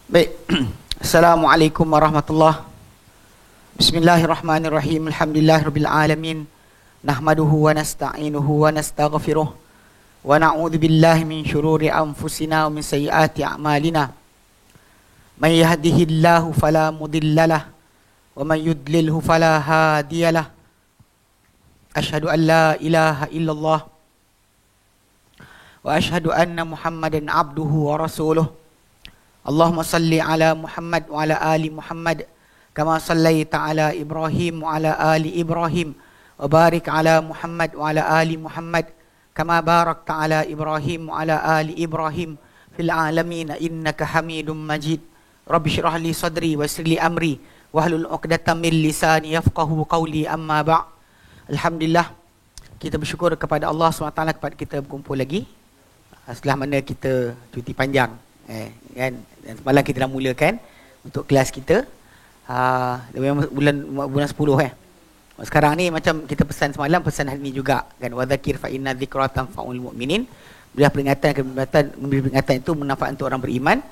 Baik. Assalamualaikum warahmatullahi. Bismillahirrahmanirrahim. Alhamdulillahirabbil alamin. Nahmaduhu wa nasta'inuhu wa nastaghfiruh. Wa na'udzu billahi min syururi anfusina wa min sayyiati a'malina. May yahdihillahu fala mudhillalah wa may yudlilhu fala hadiyalah. Asyhadu an la ilaha illallah wa asyhadu anna Muhammadan abduhu wa rasuluh. Allahumma salli ala Muhammad wa ala ali Muhammad kama sallaita ala Ibrahim wa ala ali Ibrahim wa barik ala Muhammad wa ala ali Muhammad kama barakta ala Ibrahim wa ala ali Ibrahim fil alamin innaka Hamidum Majid. Rabbi shrah li sadri wa yassir li amri wahlul 'uqdatam min lisani yafqahu qawli, amma ba'. Alhamdulillah, kita bersyukur kepada Allah SWT kepada kita berkumpul lagi setelah mana kita cuti panjang. Kan? Dan semalam kita dah mulakan untuk kelas kita bulan 10 . Sekarang ni macam kita pesan semalam, pesan hari ni juga kan, wa dzakir fa inna dzikra tanfa'ul mu'minin. Beri peringatan itu bermanfaat untuk orang beriman.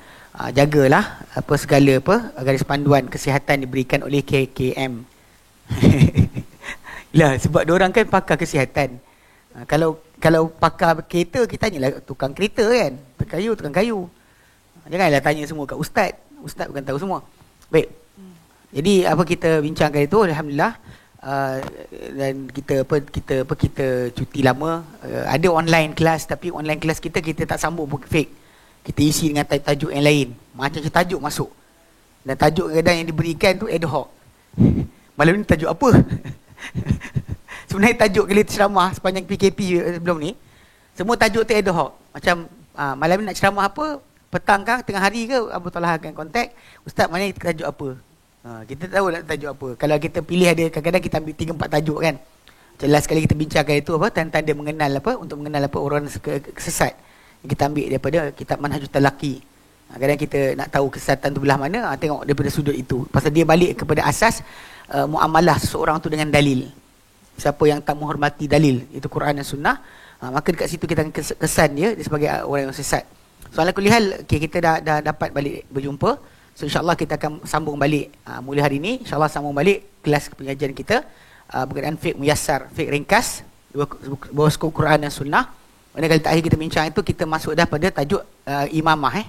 Jagalah segala garis panduan kesihatan diberikan oleh KKM. Lah, sebab diorang kan pakar kesihatan. Kalau pakar kereta, kita tanyalah tukang kereta kan, tukang kayu. Janganlah tanya semua kat ustaz. Ustaz bukan tahu semua. Baik. Jadi apa kita bincangkan itu, alhamdulillah, dan kita cuti lama. Ada online kelas, tapi online kelas kita tak sambung pun fake. Kita isi dengan tajuk yang lain. Macam tajuk masuk. Dan tajuk kadang yang diberikan tu ad hoc. Malam ni tajuk apa? Sebenarnya tajuk kali ceramah sepanjang PKP sebelum ni, semua tajuk tu ad hoc. Macam malam ni nak ceramah apa? Petang ke, tengah hari ke, Abu Talha akan kontak, ustaz mana tajuk apa? Kita tahu nak tajuk apa. Kalau kita pilih, ada kadang-kadang kita ambil 3-4 tajuk kan. Jelas sekali kita bincangkan itu tanda-tanda mengenal untuk mengenal orang sesat. Kita ambil daripada kitab Manhajut Talaqi. Kadang kita nak tahu kesesatan tu belah mana, tengok daripada sudut itu. Pasal dia balik kepada asas muamalah seseorang tu dengan dalil. Siapa yang tak menghormati dalil, itu Quran dan Sunnah, maka dekat situ kita akan kesan dia sebagai orang yang sesat. So ala kulli hal, kita dah dapat balik berjumpa. So insyaAllah kita akan sambung balik mulai hari ini. InsyaAllah sambung balik kelas pengajian kita berkenaan fiqh muyassar, fiqh ringkas bawah skop Quran dan Sunnah. Pada kali terakhir kita bincang itu, kita masuk dah pada tajuk imamah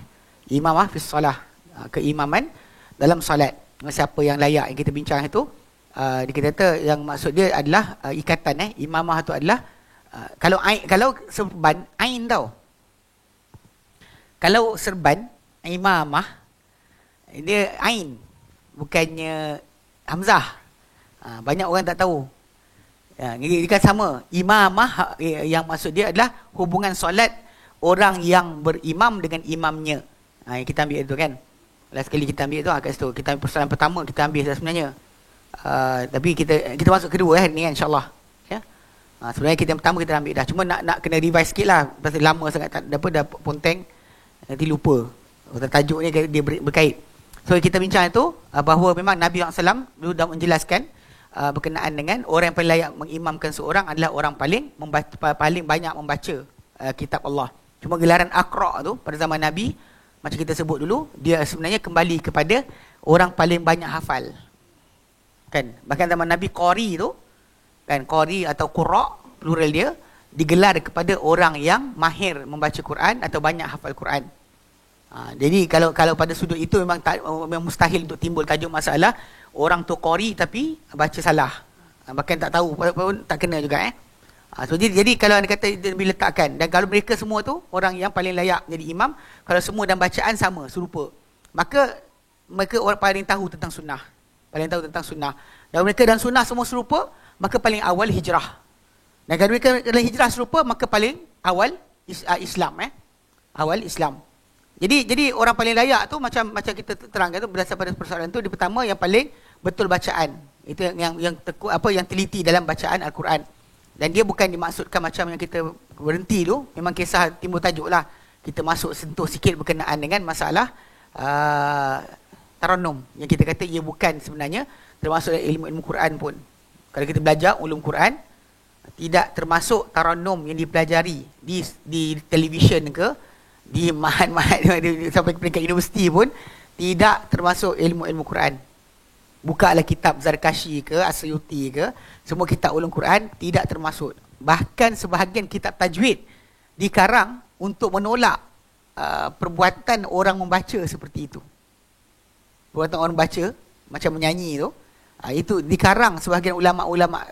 imamah fi solah, keimaman dalam solat. Siapa yang layak, yang kita bincang itu, kita kata yang maksud dia adalah ikatan. Imamah itu adalah kalau serban ain tau. Kalau serban imamah dia ain, bukannya hamzah. Banyak orang tak tahu. Dia kan sama. Imamah yang maksud dia adalah hubungan solat orang yang berimam dengan imamnya. Kita ambil itu kan. Last sekali kita ambil itu kat situ. Kita ambil persoalan pertama kita ambil sebenarnya. Tapi kita masuk kedua ni kan, insya-Allah. Ya. Sebenarnya kita yang pertama kita ambil dah. Cuma nak kena revise sikitlah pasal lama sangat dah ponteng, nanti lupa. Tajuk ni dia berkait. So kita bincang itu bahawa memang Nabi SAW dulu dah menjelaskan berkenaan dengan orang yang paling layak mengimamkan seorang adalah orang paling banyak membaca kitab Allah. Cuma gelaran Aqra' tu pada zaman Nabi, macam kita sebut dulu, dia sebenarnya kembali kepada orang paling banyak hafal. Kan? Bahkan zaman Nabi Qari tu, kan, Qari atau Qurra' plural dia, digelar kepada orang yang mahir membaca Quran atau banyak hafal Quran. Jadi kalau pada sudut itu memang mustahil untuk timbul tajuk masalah orang tu qari tapi baca salah. Bahkan tak tahu pun tak kena juga. So jadi kalau anda kata bila letakkan, dan kalau mereka semua tu orang yang paling layak jadi imam, kalau semua dan bacaan sama, serupa, maka mereka orang paling tahu tentang sunnah. Dan mereka dan sunnah semua serupa, maka paling awal hijrah. Dan kalau mereka dalam hijrah serupa, maka paling awal Islam. Awal Islam. Jadi orang paling layak tu macam kita terangkan tu, berdasarkan pada persoalan tu, di pertama yang paling betul bacaan. Itu yang teliti dalam bacaan Al-Quran. Dan dia bukan dimaksudkan macam yang kita berhenti tu, memang kisah timbul tajuk lah. Kita masuk sentuh sikit berkenaan dengan masalah tarannum, yang kita kata ia bukan sebenarnya termasuk ilmu Quran pun. Kalau kita belajar ulum Quran, tidak termasuk tarannum yang dipelajari di televisyen ke, di mahat-mahat sampai peringkat universiti pun tidak termasuk ilmu-ilmu Quran. Bukalah kitab Zarkashi ke, Asyuti ke, semua kitab ulum Quran tidak termasuk. Bahkan sebahagian kitab tajwid dikarang untuk menolak perbuatan orang membaca seperti itu. Perbuatan orang baca macam menyanyi tu, itu dikarang sebahagian ulama-ulama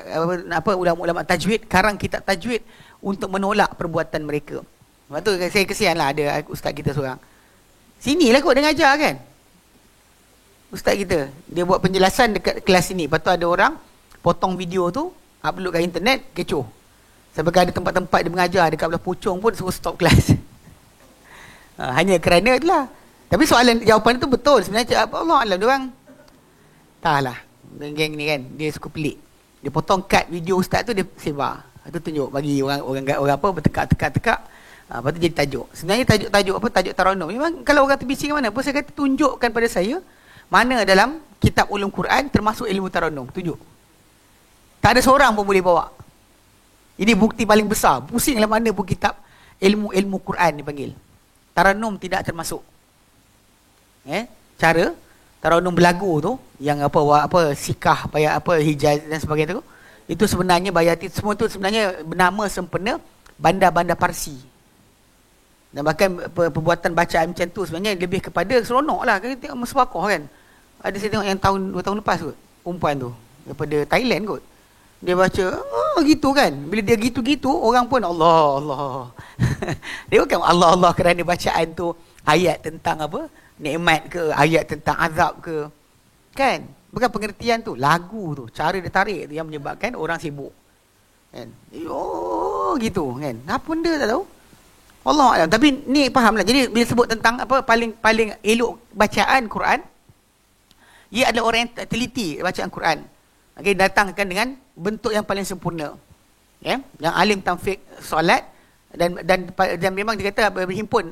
ulama-ulama tajwid karang kitab tajwid untuk menolak perbuatan mereka. Sebab tu saya kesianlah ada ustaz kita seorang. Sinilah kot dia ngajar kan. Ustaz kita, dia buat penjelasan dekat kelas ini. Lepas tu ada orang potong video tu, upload kat internet, kecoh. Sampai ada tempat-tempat dia mengajar dekat belah Puchong pun suruh stop kelas. Hanya kerana itulah. Tapi soalan jawapan itu betul. Sebenarnya Allah Alam dia orang taklah. Geng ni kan, dia suka pelik. Dia potong cut video ustaz tu, dia sebar. Itu tunjuk bagi orang apa bertekak-tekak. Lepas tu jadi tajuk. Sebenarnya tajuk apa? Tajuk Taranum. Memang kalau orang terbising mana pun saya kata tunjukkan pada saya mana dalam kitab ulum Quran termasuk ilmu Taranum. Tunjuk. Tak ada seorang pun boleh bawa. Ini bukti paling besar. Pusinglah mana pun kitab ilmu Quran dipanggil. Taranum tidak termasuk. Cara Taranum berlagu tu yang apa sikah, hijaz dan sebagainya tu, itu sebenarnya bayati semua tu sebenarnya bernama sempena bandar-bandar Parsi. Dan bahkan perbuatan bacaan macam tu sebenarnya lebih kepada seronok lah. Kan tengok musbaqah kan. Ada saya tengok yang 2 tahun lepas kot. Perempuan tu. Daripada Thailand kot. Dia baca, gitu kan. Bila dia gitu-gitu, orang pun Allah. Dia bukan Allah kerana bacaan tu ayat tentang apa? Nikmat ke, ayat tentang azab ke. Kan? Bukan pengertian tu. Lagu tu. Cara dia tarik tu yang menyebabkan orang sibuk. Kan? Gitu kan. Apa benda tak tahu? Allah Alam. Tapi ni fahamlah. Jadi bila sebut tentang apa paling elok bacaan Quran, ia adalah orang yang teliti bacaan Quran. Okay, datangkan dengan bentuk yang paling sempurna. Ya, yang alim tamfiq solat dan memang dia kata berhimpun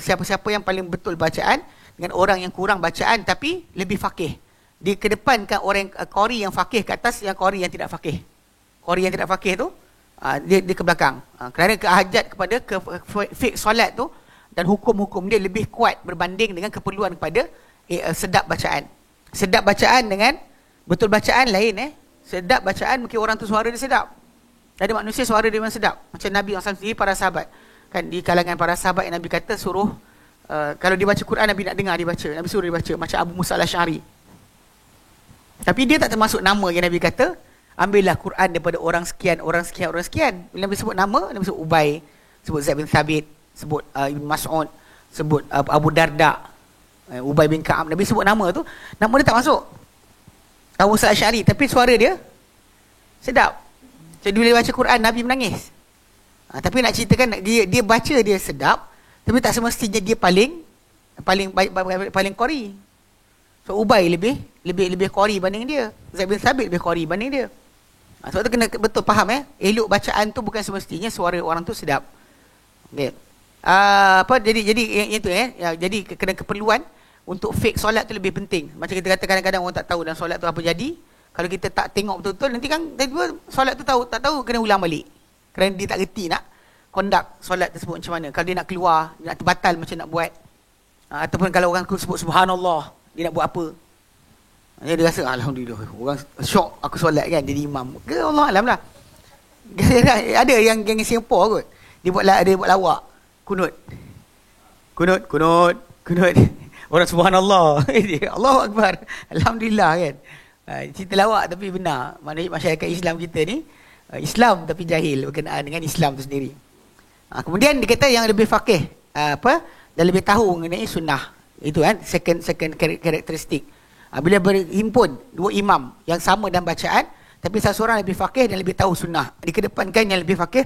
siapa-siapa yang paling betul bacaan dengan orang yang kurang bacaan tapi lebih faqih. Dikedepankan orang qari yang faqih ke atas yang qari yang tidak faqih. Qari yang tidak faqih tu dia ke belakang. Kerana kehajat kepada fiqh solat tu dan hukum-hukum dia lebih kuat berbanding dengan keperluan kepada sedap bacaan. Sedap bacaan dengan betul bacaan lain. Sedap bacaan mungkin orang tu suara dia sedap. Ada manusia suara dia memang sedap. Macam Nabi SAW sendiri, para sahabat. Kan di kalangan para sahabat yang Nabi kata suruh kalau dia baca Quran Nabi nak dengar dia baca. Nabi suruh dia baca macam Abu Musa al-Asy'ari. Tapi dia tak termasuk nama yang Nabi kata ambillah Quran daripada orang sekian. Bila Nabi sebut nama, Nabi sebut Ubay, sebut Zaid bin Thabit, sebut Ibn Mas'ud, sebut Abu Darda, Ubay bin Ka'ab. Nabi sebut nama tu, nama dia tak masuk Abu Musa al-Asy'ari, tapi suara dia sedap. Jadi bila dia baca Quran, Nabi menangis. Tapi nak ceritakan, dia baca dia sedap, tapi tak semestinya dia paling qari. So Ubay lebih qari banding dia. Zaid bin Thabit lebih qari banding dia. Sebab tu kena betul faham elok bacaan tu bukan semestinya suara orang tu sedap. Okey. Jadi yang itu jadi kena keperluan untuk fake solat tu lebih penting. Macam kita kata kadang-kadang orang tak tahu dan solat tu apa jadi. Kalau kita tak tengok betul-betul nanti kan tiba-tiba solat tu tak tahu kena ulang balik. Kerana dia tak reti nak conduct solat tersebut macam mana. Kalau dia nak keluar, dia nak terbatal macam nak buat. Ataupun kalau orang sebut subhanallah, dia nak buat apa? Dia rasa alhamdulillah orang syok aku solat kan jadi imam. Ke Allah Alam lah. Ada yang Singapura kot. Dia buat lawak kunut. Orang subhanallah. Allahu akbar. Alhamdulillah kan. Cerita lawak tapi benar. Masyarakat Islam kita ni Islam tapi jahil berkenaan dengan Islam tu sendiri. Kemudian dia kata yang lebih faqih dan lebih tahu mengenai sunnah. Itu kan second karakteristik. Bila berhimpun dua imam yang sama dalam bacaan tapi salah seorang lebih faqih dan lebih tahu sunnah, dikedepankan yang lebih faqih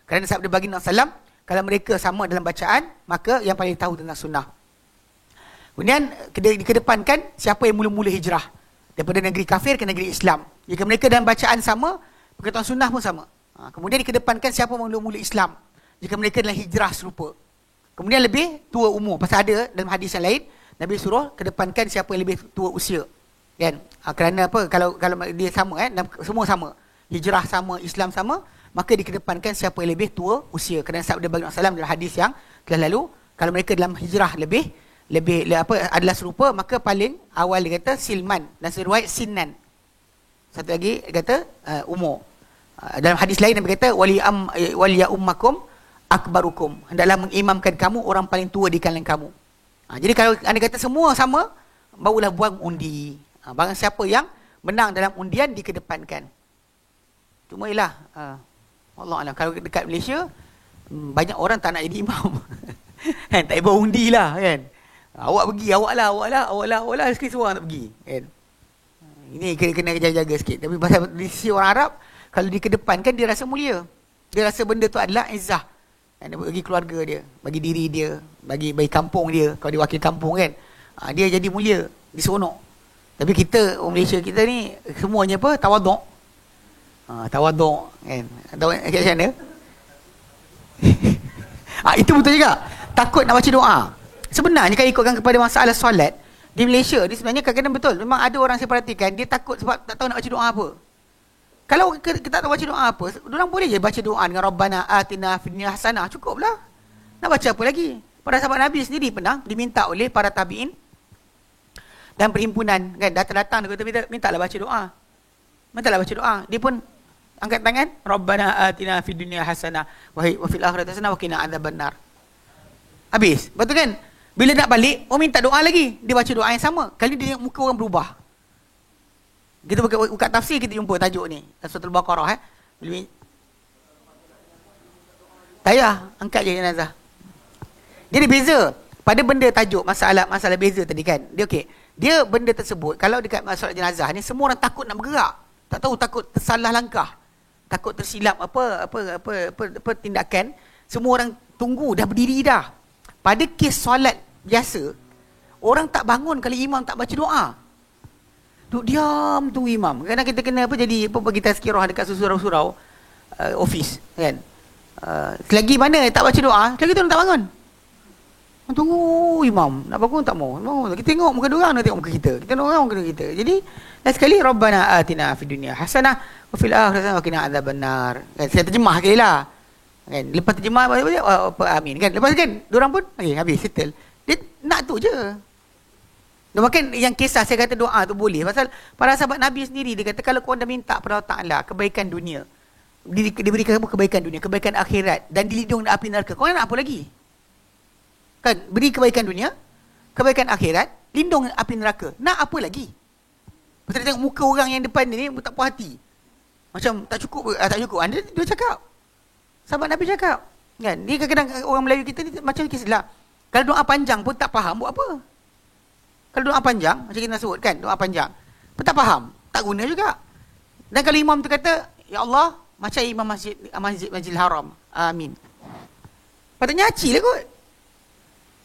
kerana sabda baginda sallam, kalau mereka sama dalam bacaan maka yang paling tahu tentang sunnah. Kemudian dikedepankan siapa yang mula-mula hijrah daripada negeri kafir ke negeri Islam. Jika mereka dalam bacaan sama, pengetahuan sunnah pun sama. Kemudian dikedepankan siapa mula-mula Islam jika mereka dalam hijrah serupa. Kemudian lebih tua umur. Pasal ada dalam hadis yang lain Nabi suruh kedepankan siapa yang lebih tua usia. Kan? Kerana apa? Kalau dia sama semua sama. Hijrah sama, Islam sama, maka dikedepankan siapa yang lebih tua usia. Kerana sabda baginda sallallahu dalam hadis yang telah lalu, kalau mereka dalam hijrah lebih adalah serupa, maka paling awal dia kata silman, dan riwayat sinan. Satu lagi dia kata umur. Dalam hadis lain Nabi kata waliya ummakum akbarukum, hendaklah mengimamkan kamu orang paling tua di kalangan kamu. Jadi kalau anda kata semua sama, barulah buang undi. Barang siapa yang menang dalam undian dikedepankan. Cuma ialah Allah Alam, kalau dekat Malaysia banyak orang tak nak jadi imam. Kan, tak ibu undi lah kan. Awak pergi, awak lah sikit seorang tak pergi kan. Ini kena jaga-jaga sikit. Tapi pasal di sisi orang Arab, kalau dikedepankan dia rasa mulia. Dia rasa benda tu adalah izzah. Bagi keluarga dia, bagi diri dia, bagi kampung dia. Kalau dia wakil kampung kan, dia jadi mulia, diseronok. Tapi kita, orang Malaysia kita ni semuanya apa? Tawaduk. Tawaduk kan. Tahu kat sana? Itu betul juga. Takut nak baca doa. Sebenarnya kalau ikutkan kepada masalah solat di Malaysia, dia sebenarnya kadang-kadang betul. Memang ada orang saya perhatikan, dia takut sebab tak tahu nak baca doa apa. Kalau kita tak tahu baca doa apa, orang boleh je baca doa dengan Rabbana atina fid dunya hasanah, cukuplah. Nak baca apa lagi? Para sahabat Nabi sendiri pernah diminta oleh para tabi'in dan perhimpunan kan, datang-datang dia kata mintalah baca doa. Mintalah baca doa. Dia pun angkat tangan, Rabbana atina fid dunya hasanah wa fil akhirati hasanah wa qina adzabannar. Habis. Betul kan? Bila nak balik, minta doa lagi. Dia baca doa yang sama. Kali dia muka orang berubah. Kita buka tafsir, kita jumpa tajuk ni. Surah Al-Baqarah. Tak payah, angkat je jenazah. Jadi beza. Pada benda tajuk, masalah beza tadi kan. Dia okey. Dia benda tersebut, kalau dekat masalah jenazah ni, semua orang takut nak bergerak. Tak tahu, takut tersalah langkah. Takut tersilap apa tindakan. Semua orang tunggu, dah berdiri dah. Pada kes solat biasa, orang tak bangun kalau imam tak baca doa. Duduk diam tu imam. Kadang kita kena jadi bagi tazkirah dekat surau-surau office kan. Selagi mana tak baca doa, selagi tu orang tak bangun. Tunggu imam nak bangun tak mau. Kita tengok muka dia orang, nak tengok muka kita. Kita tengok orang muka kita. Jadi last sekali Rabbana atina fid dunya hasanah wa fil akhirati hasanah wa qina adzabannar. Kan saya terjemah sekalilah. Kan lepas terjemah amin kan. Lepas kan diorang pun habis settle. Dia nak tu je. Dan makan yang kisah saya kata doa tu boleh. Pasal para sahabat Nabi sendiri dia kata kalau kau dah minta pada Allah Taala kebaikan dunia, diberikan kamu kebaikan dunia, kebaikan akhirat dan dilindungi dari api neraka, kau nak apa lagi? Kan beri kebaikan dunia, kebaikan akhirat, lindung api neraka. Nak apa lagi? Pasal dia tengok muka orang yang depan ni tak puas hati. Macam tak cukup. Dia cakap. Sahabat Nabi cakap. Kan? Ni kadang-kadang orang Melayu kita ni macam kisah. Kalau doa panjang pun tak faham buat apa. Kalau doa panjang, macam kita nak sebut kan, doa panjang. Pun tak faham. Tak guna juga. Dan kalau imam tu kata, Ya Allah, macam imam Masjidil Haram. Amin. Patutnya nyaci lah kot.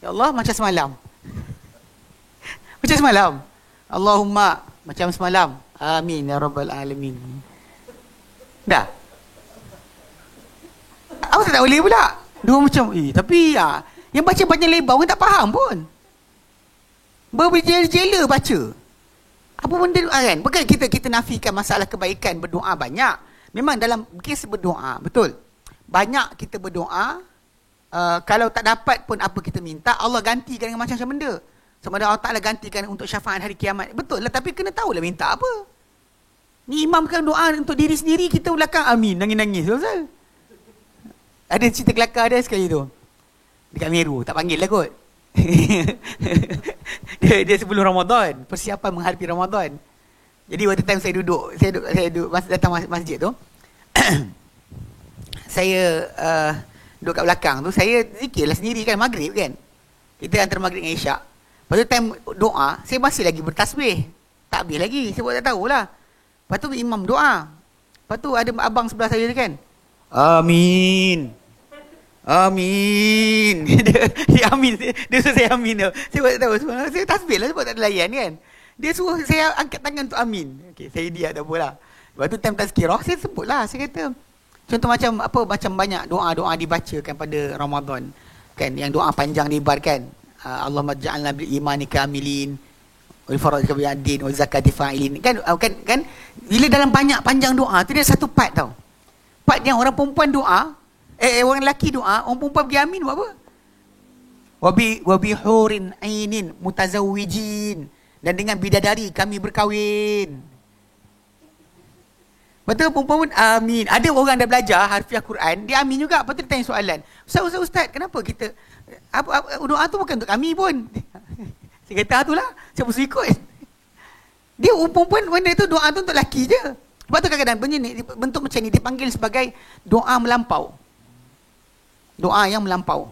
Ya Allah, macam semalam. Macam semalam. Allahumma, macam semalam. Amin, ya Rabbal Alamin. Dah. Apa tak boleh pula? Dua macam, tapi yang baca banyak lebar, orang tak faham pun. Berjela-jela baca. Apa benda kan? Bukan kita nafikan masalah kebaikan berdoa banyak. Memang dalam kes berdoa, betul. Banyak kita berdoa, kalau tak dapat pun apa kita minta, Allah gantikan dengan macam-macam benda. Sama ada Allah Ta'ala gantikan untuk syafaat hari kiamat. Betul lah, tapi kena tahulah minta apa. Ni imamkan doa untuk diri sendiri, kita belakang amin, nangis-nangis. Betul? Ada cerita kelakar dia sekali tu. Dekat Meru, tak panggil lah kot. dia sebelum Ramadan, persiapan menghadapi Ramadan. Jadi waktu time saya duduk datang masjid tu. Saya duduk kat belakang tu, saya zikirlah sendiri kan, maghrib kan. Kita antara maghrib dengan isyak. Lepas tu time doa, saya masih lagi bertasbih. Tak habis lagi, saya buat tak tahulah. Lepas tu imam doa. Lepas tu ada abang sebelah saya tu kan. Amin. Amin. dia amin. Dia suruh saya amin tu. Saya buat tak tahu. Saya tasbih lah sebab tak ada layan kan. Dia suruh saya angkat tangan untuk amin. Okey, saya dia tak apalah. Lepas tu time tazkirah, saya sebutlah. Saya kata, contoh macam banyak doa-doa dibacakan pada Ramadan. Kan, yang doa panjang lebar kan. Allahumma ja'alna bil imani kamilin. Wal faradika bil adin wa zakati fa'ilin. Kan bila dalam banyak panjang doa, tu dia satu part tau. Part yang orang perempuan doa, orang lelaki doa, orang perempuan pergi amin buat apa? Wabi hurin ainin mutazawwijin, dan dengan bidadari kami berkahwin. Betul perempuan pun amin. Ada orang dah belajar harfiah Quran, dia amin juga. Lepas tu dia tanya soalan. Ustaz, kenapa kita doa tu bukan untuk kami pun. Saya kata tu lah, siapa suruh ikut. Dia perempuan benda tu doa tu untuk lelaki je. Sebab tu kadang-kadang bentuk macam ni dipanggil sebagai doa melampau. Doa yang melampau.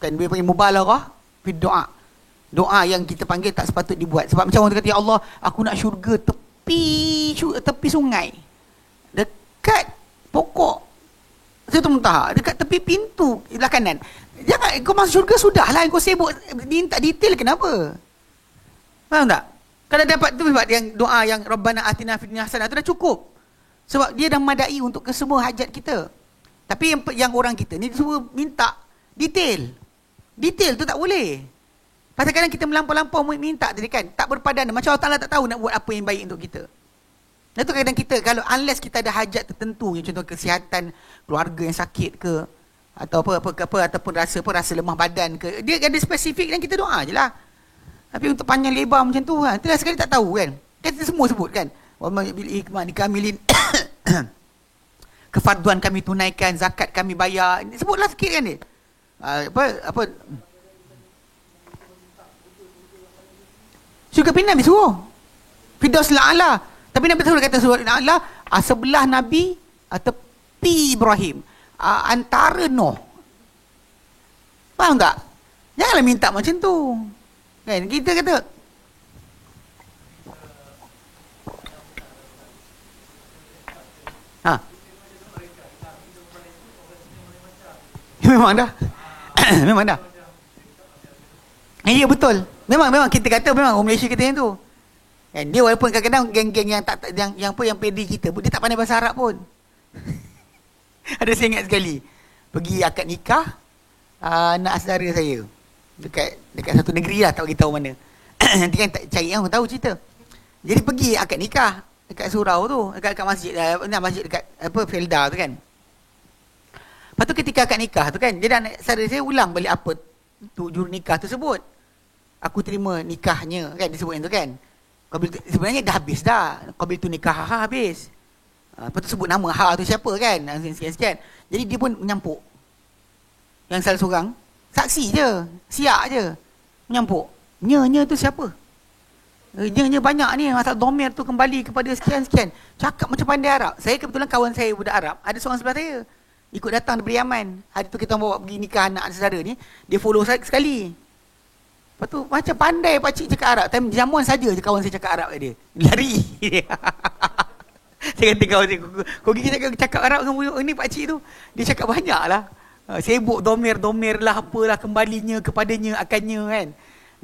Kan dia panggil mubalaghah fi doa. Doa yang kita panggil tak sepatut dibuat. Sebab macam orang kata, ya Allah, aku nak syurga tepi sungai. Dekat pokok Sidratul Muntaha, dekat tepi pintu sebelah kanan. Jangan kau masuk syurga sudahlah, kau sibuk minta detail kenapa? Faham tak? Kalau dapat tu sebab yang doa yang Rabbana atina fid dunya hasanah tu dah cukup. Sebab dia dah memadai untuk ke semua hajat kita. Tapi yang orang kita ni semua minta detail. Detail tu tak boleh. Pasal kadang kita melampau-lampau minta tadi kan, tak berpadan. Macam Allah Ta'ala tak tahu nak buat apa yang baik untuk kita. Dan tu kadang kita, kalau unless kita ada hajat tertentu, contoh kesihatan keluarga yang sakit ke, atau apa ataupun rasa lemah badan ke, dia ada spesifik dan kita doa je lah. Tapi untuk panjang lebar macam tu kan, itulah sekali tak tahu kan. Kita semua sebut kan, wa ma bil hikmah dikamilin, kefarduan kami tunaikan, zakat kami bayar, sebutlah sikit kan dia. Apa syurga pin Nabi suruh Firdaus La'ala. Tapi Nabi Rasul kata surah Al-A'la, sebelah Nabi, tepi Ibrahim, antara Nuh. Faham tak? Janganlah minta macam tu. Kan? Kita kata, memang dah. Memang dah. Ya betul. Memang kita kata memang orang Malaysia kata yang tu. Kan dia walaupun kadang-kadang geng-geng yang pedi kita pun dia tak pandai bahasa Arab pun. Ada saya ingat sekali pergi akad nikah anak saudara saya dekat satu negeri lah, tak beritahu mana. Nanti kan tak cari orang tahu cerita. Jadi pergi akad nikah dekat surau tu, dekat masjid masjid dekat Felda tu kan. Lepas tu ketika akad nikah tu kan, jadi anak saudara saya ulang balik apa tu juru nikah tersebut. Aku terima nikahnya kan, disebut yang tu kan. Sebenarnya dah habis dah. Qabil tu nikah habis. Lepas tu sebut nama tu siapa kan, sekian-sekian. Jadi dia pun menyampuk. Yang salah seorang saksi je, siap je menyampuk. Nya tu siapa? Nya banyak ni, masalah domir tu kembali kepada sekian-sekian. Cakap macam pandai Arab. Saya kebetulan kawan saya budak Arab, ada seorang sebelah saya ikut datang dari Yaman. Hari tu kita bawa pergi nikah anak saudara ni, dia follow saya sekali. Lepas tu macam pandai pakcik cakap Arab. Time jamuan saja je kawan saya cakap Arab kat dia. Lari. Saya kata kawan saya, kau gigi cakap Arab dengan ni pakcik tu. Dia cakap banyak lah. Sibuk domir lah, apalah, kembalinya, kepadanya, akannya kan.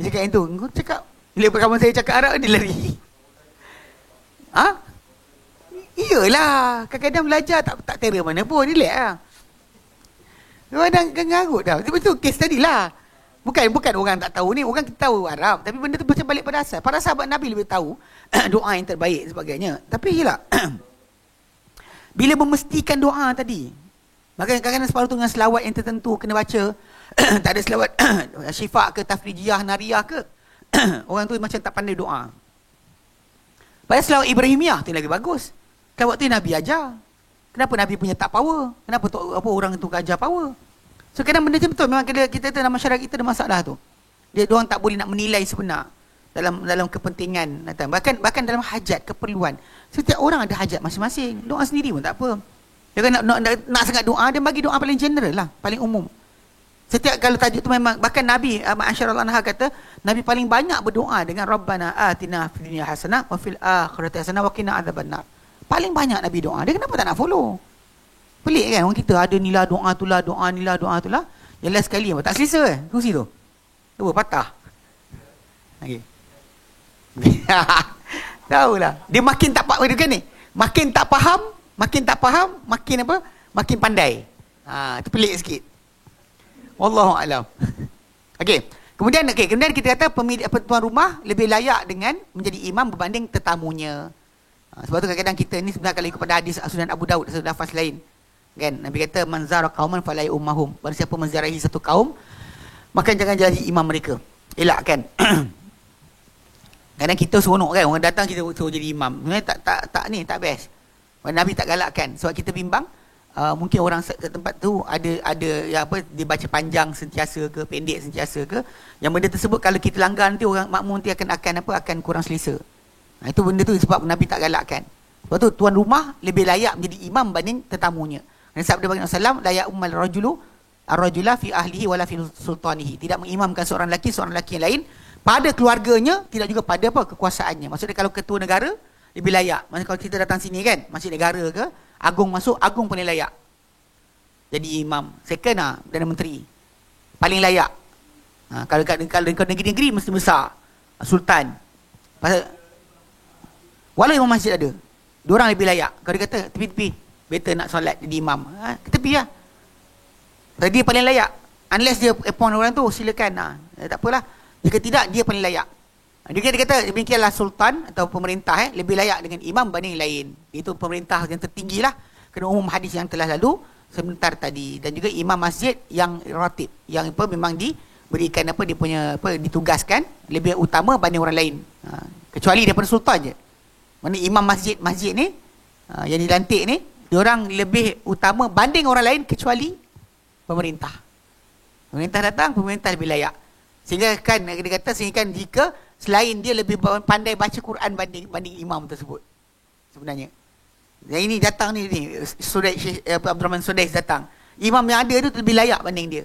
Dia cakap yang tu. Kau cakap, bila kawan saya cakap Arab, dia lari. Iyalah. Kadang-kadang belajar tak tera mana pun. Relax lah. Kadang-kadang ngarut dah. Betul kes tadi lah. Bukan orang tak tahu ni, orang kita tahu Arab, tapi benda tu macam balik pada asal. Para sahabat Nabi lebih tahu doa yang terbaik sebagainya. Tapi yelah, bila memestikan doa tadi, maka kadang-kadang separuh tu dengan selawat yang tertentu kena baca. Tak ada selawat syifa ke, tafrijiyah, nariyah ke, orang tu macam tak pandai doa. Pada selawat Ibrahimiyah tu lagi bagus. Selawat tu Nabi ajar. Kenapa Nabi punya tak power? Kenapa orang tu ajar power? So kadang benda macam betul, memang kita dalam masyarakat kita ada masalah tu. Diorang tak boleh nak menilai sebenar dalam kepentingan. Bahkan dalam hajat, keperluan. Setiap orang ada hajat masing-masing. Doa sendiri pun tak apa. Dia kan nak sangat doa, dia bagi doa paling general lah, paling umum. Setiap kalau tajuk tu memang, bahkan Nabi Ma'asyarallah Anha kata, Nabi paling banyak berdoa dengan Rabbana atina fid dunya hasanah wa fil akhirati hasanah wa qina adzabannar. Paling banyak Nabi doa. Dia kenapa tak nak follow? Pelik kan orang kita ada nilah doa tu lah, doa nilah doa tu lah. Jelas sekali tak selesa kursi tu. Tu patah. Okey. Tahulah. Dia makin tak faham kan ni. Makin tak faham, makin apa? Makin pandai. Itu pelik sikit. Wallahu a'lam. Okey. Kemudian kita kata pemilik tuan rumah lebih layak dengan menjadi imam berbanding tetamunya. Sebab tu kadang-kadang kita ni sebenarnya kalau ikut pada hadis Sunan Abu Daud atau lafaz lain. Kan Nabi kata man zara qauman falai ummahum. Barang siapa menziarahi satu kaum, Maka jangan jadi imam mereka. Elakkan. Kadang kita seronok kan, orang datang kita suruh jadi imam. Sebenarnya tak best. Nabi tak galakkan. Sebab kita bimbang, mungkin orang ke tempat tu ada ya apa, dia baca panjang sentiasa ke, pendek sentiasa ke. Yang benda tersebut kalau kita langgar nanti orang makmum nanti akan kurang selesa. Itu benda tu sebab Nabi tak galakkan. Sebab tu tuan rumah lebih layak menjadi imam banding tetamunya. Dan sabda Nabi SAW, la ya'ummal ar-rajula fi ahlihi wala fi sultanihi. Tidak mengimamkan seorang lelaki yang lain pada keluarganya, tidak juga pada kekuasaannya. Maksudnya kalau ketua negara lebih layak. Maksudnya kalau kita datang sini kan, masjid negara ke, agung masuk, agung paling layak jadi imam. Second Perdana Menteri paling layak. Kalau negeri-negeri mesti besar, sultan. Pasal walau imam masjid ada, diorang lebih layak. Kalau dia kata tepi-tepi, better nak solat jadi imam, ke tepi lah. Dia paling layak. Unless dia appoint orang tu, silakan. Tak apalah. Jika tidak, dia paling layak. Dia kata demikianlah sultan atau pemerintah lebih layak dengan imam banding lain. Itu pemerintah yang tertinggi lah. Kerana umum hadis yang telah lalu sebentar tadi. Dan juga imam masjid yang ratib, yang memang diberikan dia punya ditugaskan lebih utama banding orang lain. Kecuali daripada sultan je. Mana imam masjid ni yang dilantik ni, diorang lebih utama banding orang lain kecuali pemerintah. Pemerintah datang, pemerintah lebih layak. Sehingga kan dia kata, sehingga jika selain dia lebih pandai baca Quran banding imam tersebut sebenarnya. Dan ini datang ni Abdul Rahman Sudais datang. Imam yang ada tu lebih layak banding dia.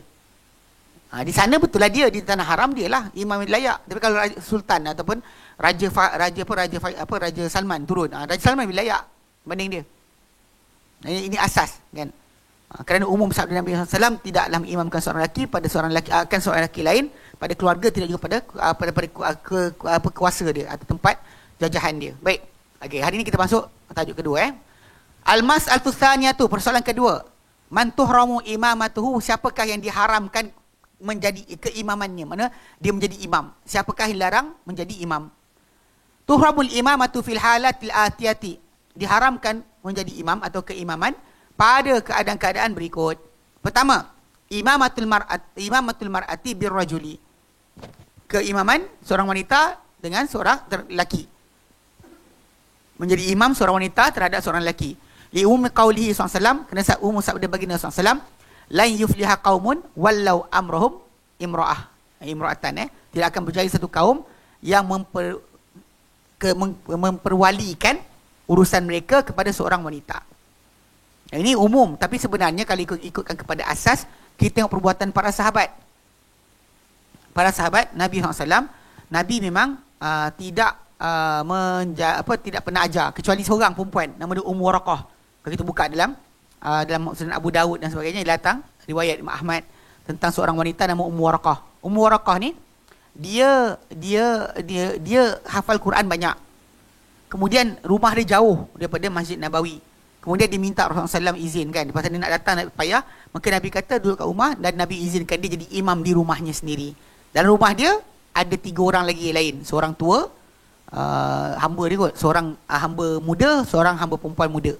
Di sana betul lah dia di tanah haram dia lah imam yang layak. Tapi kalau sultan ataupun Raja Salman turun, Raja Salman lebih layak banding dia. Ini asas kan. Kerana umum sabda Nabi SAW, tidaklah mengimamkan seorang lelaki pada seorang lelaki akan seorang lelaki lain, pada keluarga, tidak juga pada kuasa dia atau tempat jajahan dia. Baik. Okey, hari ini kita masuk tajuk kedua. Al-mas'alatu tsaniyatu, persoalan kedua. Man tuhramu imamatuhu, siapakah yang diharamkan menjadi keimamannya? Mana dia menjadi imam? Siapakah yang larang menjadi imam? Tuhramul imamatu fil halatil atiyati, diharamkan menjadi imam atau keimaman pada keadaan-keadaan berikut. Pertama, imamatul mar'ati birrajuli, keimaman seorang wanita dengan seorang lelaki. Menjadi imam seorang wanita terhadap seorang lelaki. Li ummi qaulihi sallallahu alaihi wasallam, kerana sabda baginda sallallahu alaihi wasallam, lan yufliha qaumun wallau amrahum imra'atan, tidak akan berjaya satu kaum yang memperwalikan urusan mereka kepada seorang wanita. Ini umum, tapi sebenarnya kalau ikutkan kepada asas, kita tengok perbuatan para sahabat. Para sahabat Nabi SAW, Nabi memang tidak pernah ajar kecuali seorang perempuan nama dia Waraqah. Kalau kita buka dalam Sunan Abu Dawud dan sebagainya, datang riwayat Imam Ahmad tentang seorang wanita nama Waraqah. Waraqah ni dia hafal Quran banyak. Kemudian rumah dia jauh daripada Masjid Nabawi. Kemudian dia minta Rasulullah SAW izinkan. Pasal dia nak datang, nak payah. Maka Nabi kata duduk kat rumah dan Nabi izinkan dia jadi imam di rumahnya sendiri. Dalam rumah dia ada 3 orang lagi yang lain. Seorang tua, hamba dia kot. Seorang hamba muda, seorang hamba perempuan muda.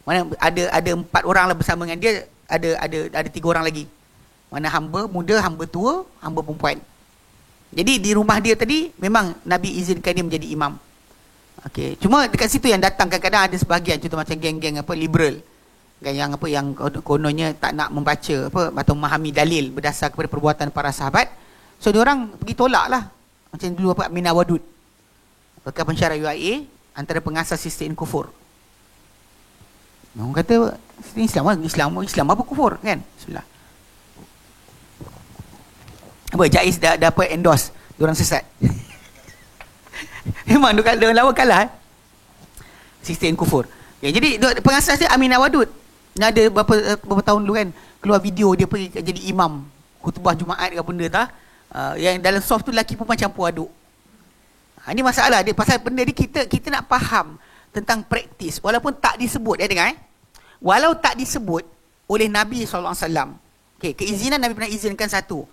Mana ada 4 orang lah bersama dengan dia. Ada 3 orang lagi. Mana hamba muda, hamba tua, hamba perempuan. Jadi di rumah dia tadi memang Nabi izinkan dia menjadi imam. Okey, cuma dekat situ yang datang kadang-kadang ada sebahagian, contoh macam geng-geng liberal kan, yang kononnya tak nak membaca atau memahami dalil berdasar kepada perbuatan para sahabat. So diorang pergi tolak lah. Macam dulu Aminah Wadud, bekas pensyarah UIA, antara pengasas sistem kufur. Orang kata Islam apa kufur kan? Bismillah. Apa Jais dah dapat endorse diorang sesat. Memang dia lawan kalah sistem kufur. Jadi pengasas dia Aminah Wadud. Ada beberapa tahun dulu kan, keluar video dia pergi jadi imam khutbah Jumaat ke benda tak. Yang dalam soft tu lelaki perempuan campur aduk. Ini masalah dia, pasal benda ni kita nak faham tentang praktis walaupun tak disebut. Dengar walau tak disebut oleh Nabi SAW. Okay, keizinan Nabi pernah izinkan satu.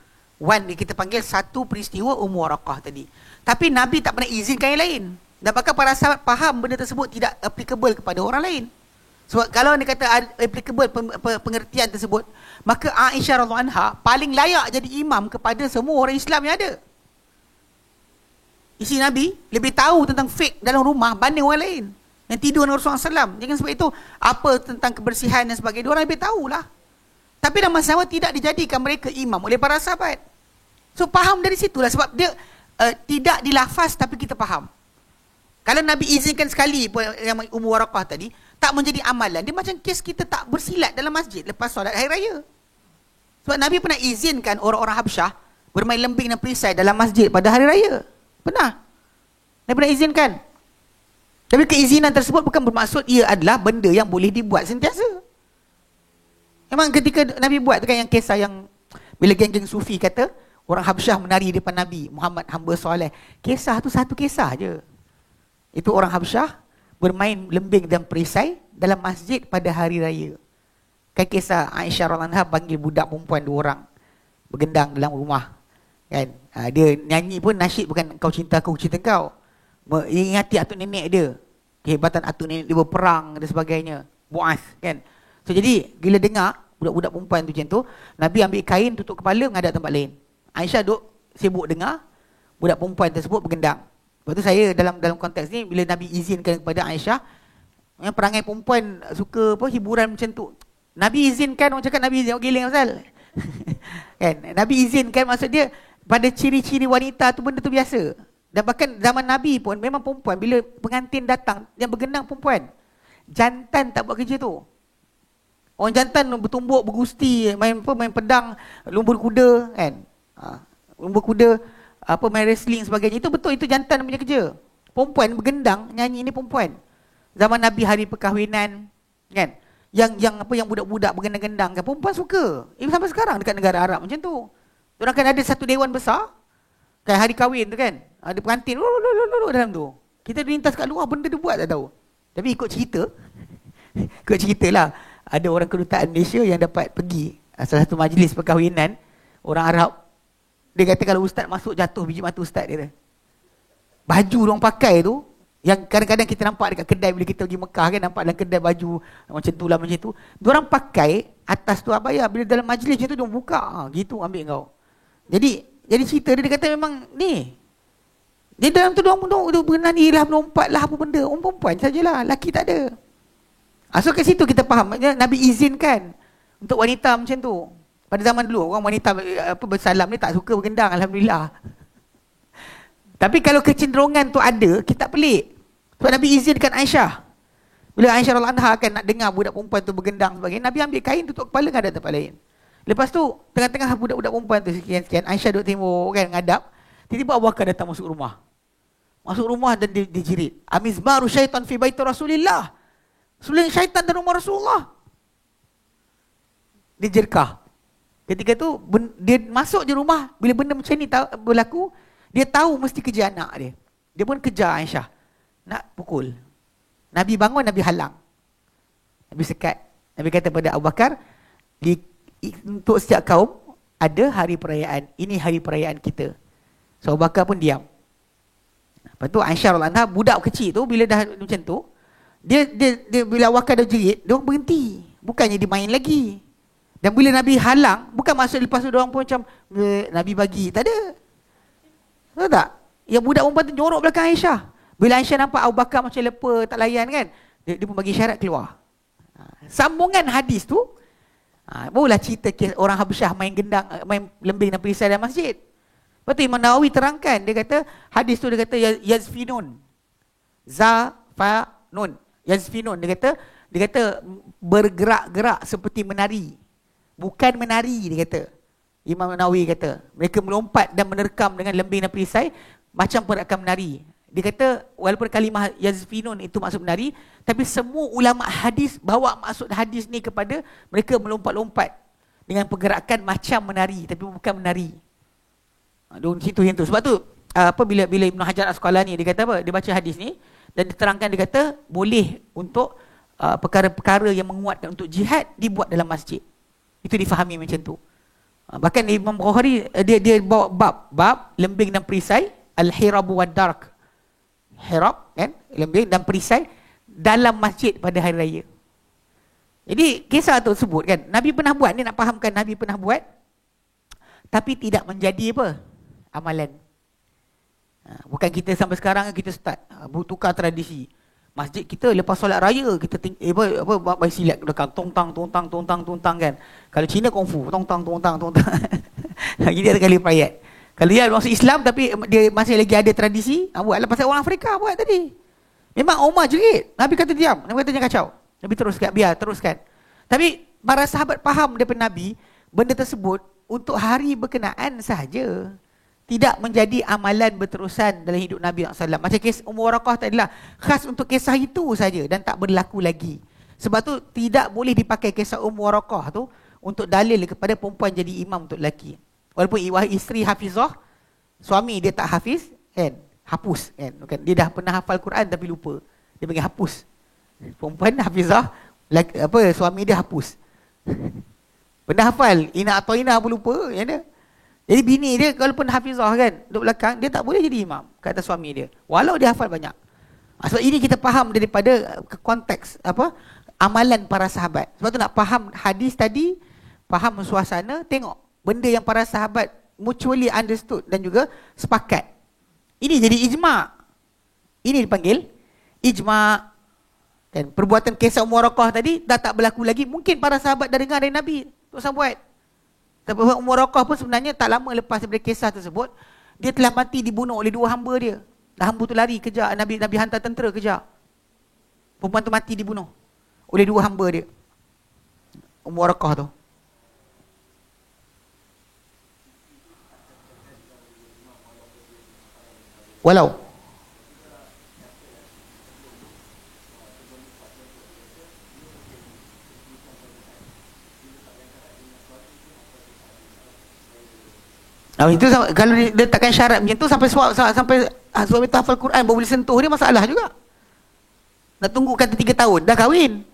Kita panggil satu peristiwa Waraqah tadi. Tapi Nabi tak pernah izinkan yang lain. Dan bahkan para sahabat faham benda tersebut tidak applicable kepada orang lain. So kalau dia kata applicable pengertian tersebut, maka Aisyah radhiyallahu anha paling layak jadi imam kepada semua orang Islam yang ada. Isteri Nabi lebih tahu tentang fiqh dalam rumah banding orang lain yang tidur dengan Rasulullah SAW. Jangan sebab itu apa tentang kebersihan dan sebagainya, dia orang lebih tahulah. Tapi dalam masa awal tidak dijadikan mereka imam oleh para sahabat. So faham dari situlah, sebab dia tidak dilafaz tapi kita faham. Kalau Nabi izinkan sekali yang Ummu Waraqah tadi, tak menjadi amalan. Dia macam kes kita tak bersilat dalam masjid lepas solat hari raya. Sebab Nabi pernah izinkan orang-orang Habsyah bermain lembing dan perisai dalam masjid pada hari raya. Pernah. Nabi pernah izinkan. Tapi keizinan tersebut bukan bermaksud ia adalah benda yang boleh dibuat sentiasa. Memang ketika Nabi buat tu kan yang kisah yang bila geng-geng sufi kata orang Habsyah menari di depan Nabi Muhammad hamba soleh. Kisah tu satu kisah je. Itu orang Habsyah bermain lembing dan perisai dalam masjid pada hari raya. Kan kisah Aisyah radhiyallahu anha panggil budak perempuan 2 orang bergendang dalam rumah. Kan? Dia nyanyi pun nasyid bukan kau cinta aku cinta kau. Ingati atuk nenek dia. Kehebatan atuk nenek dia berperang dan sebagainya. Muaz kan. So jadi bila dengar budak-budak perempuan tu macam tu, Nabi ambil kain tutup kepala menghadap tempat lain. Aisyah duk sibuk dengar budak perempuan tersebut bergendang. Lepas tu saya dalam konteks ni bila Nabi izinkan kepada Aisyah, yang perangai perempuan suka apa hiburan macam tu. Nabi izinkan, orang cakap Nabi izin giling pasal. Kan? Nabi izinkan, maksud dia pada ciri-ciri wanita tu benda tu biasa. Dan bahkan zaman Nabi pun memang perempuan bila pengantin datang yang bergendang perempuan. Jantan tak buat kerja tu. Orang jantan bertumbuk, bergusti, main pedang, lumbur kuda kan. Lumbur kuda, main wrestling sebagainya. Itu betul, itu jantan punya kerja. Perempuan bergendang, nyanyi ni perempuan. Zaman Nabi hari perkahwinan kan. Yang budak-budak bergendang-gendang kan, perempuan suka. Sampai sekarang dekat negara Arab macam tu. Diorang kan ada satu dewan besar. Kan hari kahwin tu kan. Ada pengantin dalam tu. Kita lintas kat luar benda dia buat tak tahu. Tapi ikut cerita. Ikut ceritalah. Ada orang kedutaan Malaysia yang dapat pergi salah satu majlis perkahwinan orang Arab. Dia kata kalau ustaz masuk jatuh biji mata ustaz dia. Baju diorang pakai tu yang kadang-kadang kita nampak dekat kedai bila kita pergi Mekah kan, nampak dalam kedai baju macam tu lah macam tu. Diorang pakai atas tu abaya, bila dalam majlis macam tu diorang buka, gitu ambil kau. Jadi cerita dia kata memang ni. Dia dalam tu diorang bernani lah, melompat lah apa benda. Orang perempuan sajalah, lelaki tak ada. So kat situ kita faham, Nabi izinkan untuk wanita macam tu. Pada zaman dulu orang wanita bersalam ni tak suka bergendang, alhamdulillah. Tapi kalau kecenderungan tu ada, kita tak pelik. Sebab Nabi izinkan Aisyah. Bila Aisyah radhiyallahu anha kan nak dengar budak perempuan tu bergendang sebagainya, Nabi ambil kain tutup kepala, ngadap tempat lain. Lepas tu tengah-tengah budak-budak perempuan tu sekian-sekian, Aisyah duduk tengok kan ngadap, tiba-tiba Abu Bakar datang masuk rumah. Masuk rumah dan dijerit. Amizmaru syaitan fi baiti Rasulillah. Suling syaitan dalam rumah Rasulullah. Dia jerkah. Ketika tu dia masuk je rumah, bila benda macam ni berlaku, dia tahu mesti kejar anak dia. Dia pun kejar Aisyah. Nak pukul. Nabi bangun, Nabi halang. Nabi sekat. Nabi kata pada Abu Bakar, untuk setiap kaum ada hari perayaan. Ini hari perayaan kita. So Abu Bakar pun diam. Lepas tu Aisyah radhiyallahu anha, budak kecil tu bila dah macam tu, dia bila Abu Bakar dah jerit, dia berhenti. Bukannya dia main lagi. Dan bila Nabi halang, bukan maksud lepas tu dia orang pun macam Nabi bagi. Tak ada. Tahu tak? Yang budak perempuan tu jorok belakang Aisyah. Bila Aisyah nampak Abu Bakar macam lepa, tak layan kan, dia pun bagi syarat keluar. Sambungan hadis tu, barulah cerita orang Habsyah main gendang, main lembing dan perisai dalam masjid. Lepas tu Imam Nawawi terangkan, dia kata, hadis tu dia kata yazfinun. Zafanun. Yazfinun, dia kata bergerak-gerak seperti menari. Bukan menari, dia kata. Imam Nawawi kata, mereka melompat dan menerkam dengan lembing dan perisai macam perakan menari. Dia kata walaupun kalimah yazfinun itu maksud menari, tapi semua ulama hadis bawa maksud hadis ni kepada mereka melompat-lompat dengan pergerakan macam menari tapi bukan menari. Dong situ yang tu. Sebab tu bila Ibnu Hajar Asqalani dia kata apa? Dia baca hadis ni dan diterangkan, dia kata boleh untuk perkara-perkara yang menguatkan untuk jihad dibuat dalam masjid. Itu difahami macam tu. Bahkan Imam Bukhari dia bawa bab lembing dan perisai, al-hirabu wad-dark. Hirab kan, lembing dan perisai dalam masjid pada hari raya. Jadi kisah tu sebut kan, Nabi pernah buat, ni nak fahamkan Nabi pernah buat, tapi tidak menjadi apa? Amalan. Bukan kita sampai sekarang kita start tukar tradisi. Masjid kita lepas solat raya kita main silat belakang tong tang kan. Kalau Cina kungfu tong tang. Jadi ada kali perayaan. Kalau dia masuk Islam tapi dia masih lagi ada tradisi, buatlah pasal orang Afrika buat tadi. Memang Umar jerit. Nabi kata diam, Nabi kata jangan kacau. Nabi teruskan, biar teruskan. Tapi para sahabat faham daripada Nabi, benda tersebut untuk hari berkenaan sahaja. Tidak menjadi amalan berterusan dalam hidup Nabi SAW. Macam kes Waraqah tadi lah, khas untuk kisah itu saja dan tak berlaku lagi. Sebab tu tidak boleh dipakai kisah Waraqah tu untuk dalil kepada perempuan jadi imam untuk lelaki. Walaupun isteri hafizah, suami dia tak hafiz, kan? Hapus kan? Dia dah pernah hafal Quran tapi lupa. Dia panggil hapus. Perempuan hafizah, suami dia hapus. Pernah hafal, ina atau ina pun lupa, ya ada. Jadi bini dia walaupun hafizah kan, duduk belakang, dia tak boleh jadi imam kata suami dia. Walau dia hafal banyak. Sebab ini kita faham daripada konteks amalan para sahabat. Sebab tu nak faham hadis tadi, faham suasana, tengok benda yang para sahabat mutually understood dan juga sepakat. Ini jadi ijma'. Ini dipanggil ijma'. Dan perbuatan kisah Waraqah tadi dah tak berlaku lagi. Mungkin para sahabat dah dengar dari Nabi tu buat. Tapi Waraqah pun sebenarnya tak lama lepas daripada kisah tersebut, dia telah mati dibunuh oleh dua hamba dia. Hamba tu lari kejar, Nabi hantar tentera kejar. Perempuan tu mati dibunuh oleh dua hamba dia. Waraqah tu. Walau itu kalau dia letakkan syarat macam tu sampai suami tu hafal Quran baru boleh sentuh dia, masalah juga. Nak tunggu kata 3 tahun dah kahwin.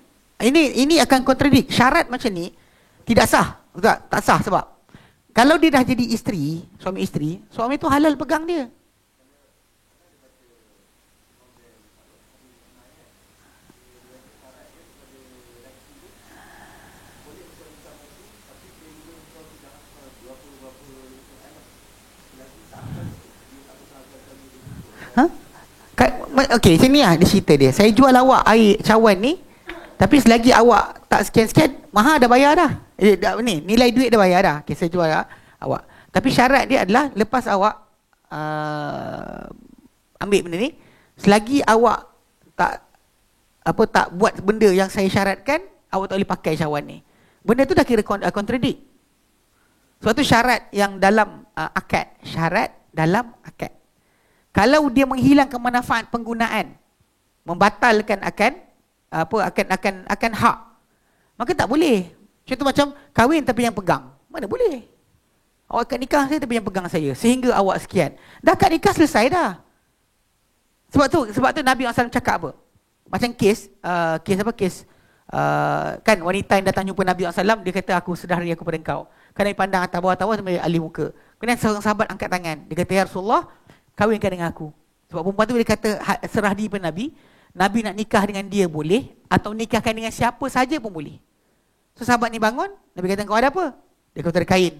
Ini akan kontradik. Syarat macam ni tidak sah. Betul tak sah sebab kalau dia dah jadi isteri, suami tu halal pegang dia. Okey, sini lah dia cerita dia. Saya jual awak air cawan ni, tapi selagi awak tak sekian-sekian, mahal dah bayar dah. Ni nilai duit dah bayar dah. Okey, saya jual awak. Tapi syarat dia adalah lepas awak ambil benda ni, selagi awak tak buat benda yang saya syaratkan, awak tak boleh pakai cawan ni. Benda tu dah kira kontradik. Sebab tu syarat yang dalam akad, syarat dalam akad. Kalau dia menghilangkan manfaat penggunaan, membatalkan akan hak, maka tak boleh. Contoh macam kahwin tapi yang pegang, mana boleh? Awak akad nikah saya tapi yang pegang saya sehingga awak sekian. Dah akad nikah selesai dah. Sebab tu Nabi SAW cakap apa? Macam kes kan wanita yang datang jumpa Nabi SAW, dia kata aku sedari aku pada engkau. Kan Nabi pandang atas bawah sampai alih muka. Kemudian seorang sahabat angkat tangan, dia kata ya Rasulullah, kahwinkan dengan aku. Sebab perempuan tu dia kata serah diri pada Nabi. Nabi nak nikah dengan dia boleh, atau nikahkan dengan siapa saja pun boleh. So sahabat ni bangun, Nabi kata kau ada apa? Dia kata ada kain.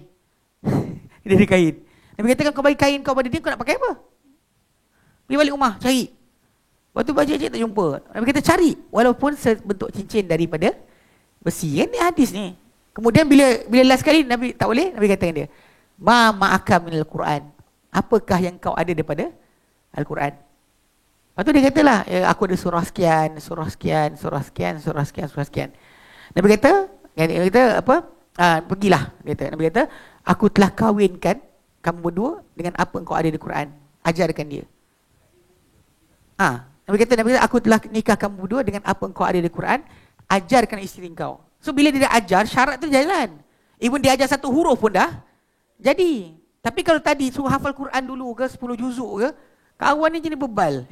Dia ada kain. Nabi kata kau bagi kain kau pada dia, kau nak pakai apa? Pergi balik rumah cari. Waktu baca-baca tak jumpa. Nabi kata cari walaupun sebentuk cincin daripada besi. Kan ni hadis ni. Kemudian bila last kali Nabi tak boleh, Nabi kata dengan dia, ma ma'aka minal Quran. Apakah yang kau ada daripada Al-Quran? Lepas tu dia katalah, aku ada surah sekian. Nabi kata pergilah. Nabi kata, aku telah kahwinkan kamu berdua dengan apa yang kau ada di Quran. Ajarkan dia. Nabi kata, aku telah nikah kamu berdua dengan apa yang kau ada di Quran. Ajarkan isteri kau. So bila dia ajar, syarat tu jalan. Even dia ajar 1 huruf pun dah jadi. Tapi kalau tadi suruh hafal Quran dulu ke 10 juzuk ke, kawan ni jadi bebal.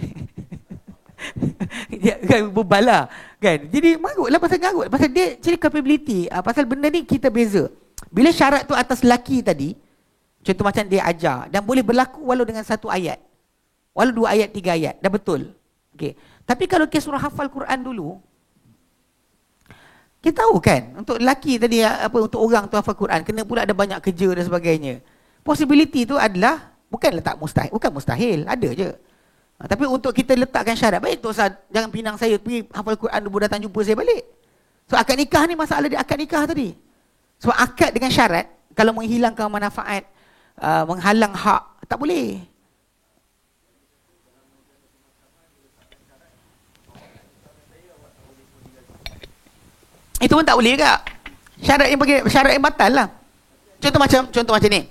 Bebal lah kan. Jadi marutlah pasal garut. Pasal dia ciri capability. Pasal benda ni kita beza. Bila syarat tu atas lelaki tadi, contoh macam dia ajar, dan boleh berlaku walau dengan 1 ayat, walau 2 ayat, 3 ayat, dah betul. Okay. Tapi kalau kes surah hafal Quran dulu, Kita tahu kan, untuk lelaki tadi apa, untuk orang tu hafal Quran kena pula ada banyak kerja dan sebagainya. Possibility tu adalah bukan letak mustahil, bukan mustahil, ada je. Tapi untuk kita letakkan syarat, baik tu Ustaz, jangan pinang saya pergi hafal Quran dulu datang jumpa saya balik. So akad nikah ni masalah dia akad nikah tadi. Sebab akad dengan syarat kalau menghilangkan manfaat, menghalang hak, tak boleh. Itu pun tak boleh juga. Syarat yang batal lah. Contoh macam ni.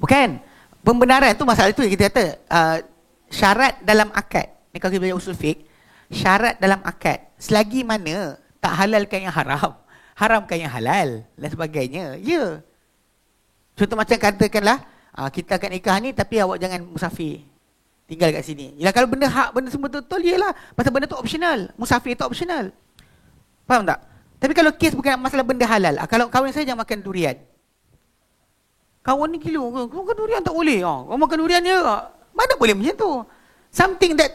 Bukan. Pembenaran tu masalah tu kita kata syarat dalam akad. Ni kalau kita belajar usul fiqh, syarat dalam akad selagi mana tak halalkan yang haram, haramkan yang halal dan sebagainya. Ya. Contoh macam katakanlah kita akan nikah ni tapi awak jangan musafir. Tinggal kat sini. Yalah kalau benda hak, benda semua betul, yalah. Pasal benda tu optional. Musafir tu optional. Faham tak? Tapi kalau kes bukan masalah benda halal. Kalau kawan saya jangan makan durian. Kawan ni gila, kau makan durian tak boleh. Kau makan durian je. Mana boleh macam tu? Something that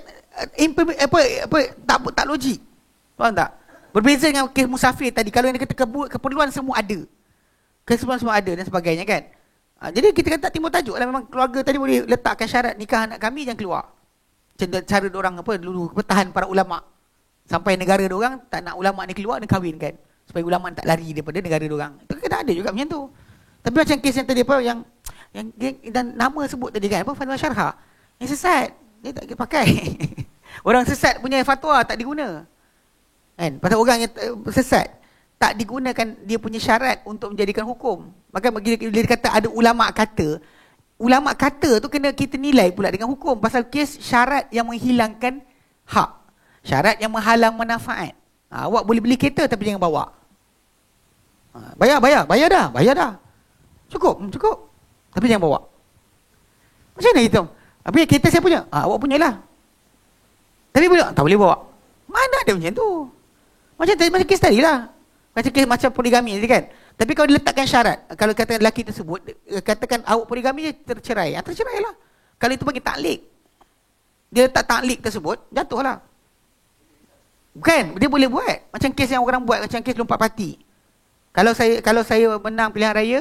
tak logik. Faham tak? Berbeza dengan kes musafir tadi. Kalau yang dia kata keperluan semua ada. Keperluan semua ada dan sebagainya kan. Jadi kita kata timur tajuk lah, memang keluarga tadi boleh letakkan syarat nikah anak kami jangan keluar. Cara diorang dulu bertahan para ulama. Sampai negara diorang tak nak ulama ni keluar dan kahwin kan. Supaya ulama tak lari daripada negara diorang. Itu kena ada juga macam tu. Tapi macam kes yang tadi apa yang dan nama sebut tadi kan apa, fatwa syarhah. Yang sesat, dia tak pakai. Orang sesat punya fatwa tak diguna. Kan? Pasal orang yang sesat tak digunakan dia punya syarat untuk menjadikan hukum. Maka bila dia kata ada ulama kata tu kena kita nilai pula dengan hukum pasal kes syarat yang menghilangkan hak. Syarat yang menghalang manfaat. Awak boleh beli kereta tapi jangan bawa. Bayar dah. Cukup. Tapi jangan bawa. Macam mana hitung? Habis kereta saya punya. Awak punyalah. Tapi boleh tak boleh bawa. Mana ada macam tu? Macam kes tadi lah. Macam poligami tadi kan. Tapi kalau diletakkan syarat, kalau kata lelaki tersebut katakan awak poligami tercerai. Tercerai lah. Kalau itu bagi taklik. Dia letak taklik tersebut, jatuhlah. Bukan, dia boleh buat. Macam kes yang orang buat, macam kes lompat parti. Kalau saya menang pilihan raya,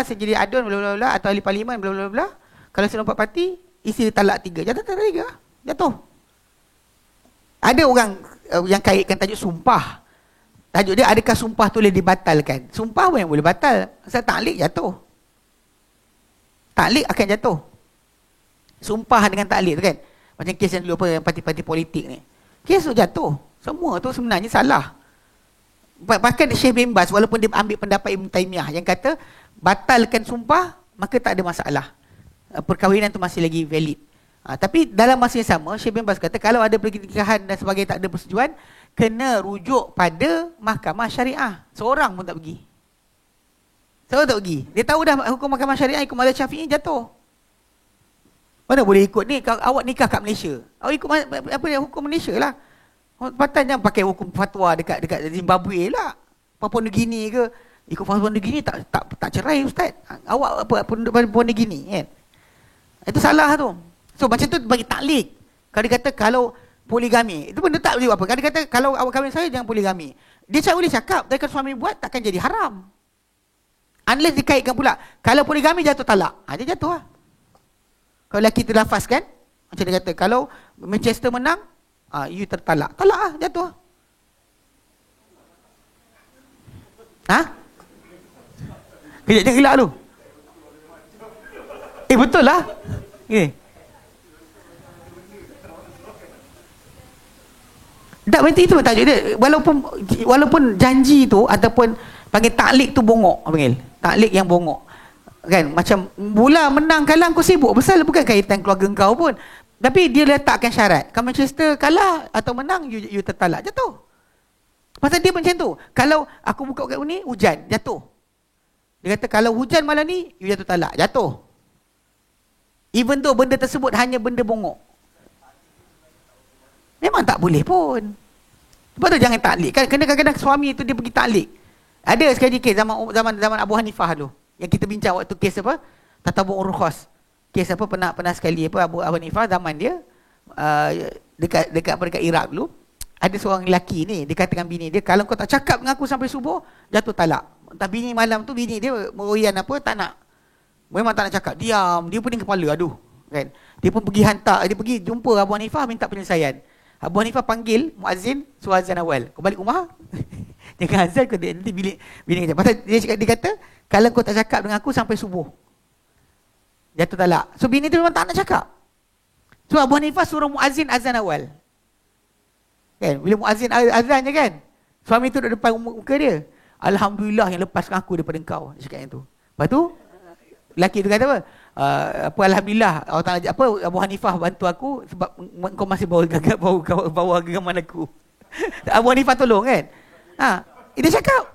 saya jadi adun, atau ahli parlimen, kalau saya lompat parti, isi talak 3. Jatuh. Ada orang yang kaitkan tajuk sumpah. Tajuk dia, adakah sumpah tu boleh dibatalkan? Sumpah pun yang boleh batal. Saya taklik jatuh. Taklik akan jatuh. Sumpah dengan taklik tu kan. Macam kes yang dulu apa, yang parti-parti politik ni. Kes tu jatuh. Semua tu sebenarnya salah. Bahkan Syekh bin Baz walaupun dia ambil pendapat Ibn Taymiyah yang kata batalkan sumpah maka tak ada masalah. Perkahwinan tu masih lagi valid. Tapi dalam masa yang sama Syekh bin Baz kata kalau ada pernikahan dan sebagainya tak ada persetujuan kena rujuk pada mahkamah syariah. Seorang pun tak pergi. Dia tahu dah hukum mahkamah syariah hukum mazhab Syafi'i jatuh. Mana boleh ikut ni? Kalau awak nikah kat Malaysia, awak ikut apa hukum Malaysia lah. Patut jangan pakai hukum fatwa dekat Zimbabwe lah. Papua Nugini ke, ikut Papua Nugini tak cerai ustaz. Awak apa Papua Nugini kan. Itu salah tu. So macam tu bagi taklik. Kalau dia kata kalau poligami, itu benda tak boleh apa. Kalau dia kata kalau awak kahwin saya jangan poligami. Dia tak boleh cakap, tapi kalau suami buat takkan jadi haram. Unless dikaitkan pula kalau poligami jatuh talak. Dia jatuh lah. Kalau lelaki terlafaz kan, macam dia kata, kalau Manchester menang, you tertalak. Talak lah, jatuh lah. Kejap jangan gelak tu. Betul lah. Tak berarti itu tajuk dia. Walaupun janji tu, ataupun panggil taklik tu bongok. Panggil taklik yang bongok. Kan macam bola menang kalah kau sibuk pasal bukan kaitan keluarga kau pun, tapi dia letakkan syarat kalau Manchester kalah atau menang you tertalak, jatuh. Pasal dia macam tu. Kalau aku buka kat ni hujan, jatuh. Dia kata kalau hujan malam ni you jatuh talak, jatuh. Even tu benda tersebut hanya benda bongok, memang tak boleh pun. Sebab tu jangan taklik kan. Kadang-kadang suami tu dia pergi taklik. Ada sekali kes zaman Abu Hanifah dulu yang kita bincang waktu kes apa Tatabu' Rukhas. Kes apa pernah sekali apa Abu Hanifah zaman dia dekat Iraq dulu ada seorang lelaki ni, dia kata dengan bini dia, kalau kau tak cakap dengan aku sampai subuh, jatuh talak. Entah bini malam tu, bini dia meroyan apa, tak nak. Memang tak nak cakap, diam. Dia pening kepala, aduh. Kan? Dia pun pergi hantar, dia pergi jumpa Abu Hanifah, minta penyelesaian. Abu Hanifah panggil muazzin, suruh azan awal. Kau balik rumah, jangan azan, kau nanti bini kata. Pasal dia kata, kalau kau tak cakap dengan aku sampai subuh, jatuh talak. So bini tu memang tak nak cakap. So Abu Hanifah suruh muazzin azan awal. Kan? Bila muazzin azan je kan, suami tu duduk depan muka dia. Alhamdulillah yang lepaskan aku daripada engkau. Dia cakap yang tu. Lepas tu, lelaki tu kata apa? Alhamdulillah Allah Ta'ala, apa, Abu Hanifah bantu aku sebab kau masih bawa genggaman aku. Abu Hanifah tolong kan. Dia cakap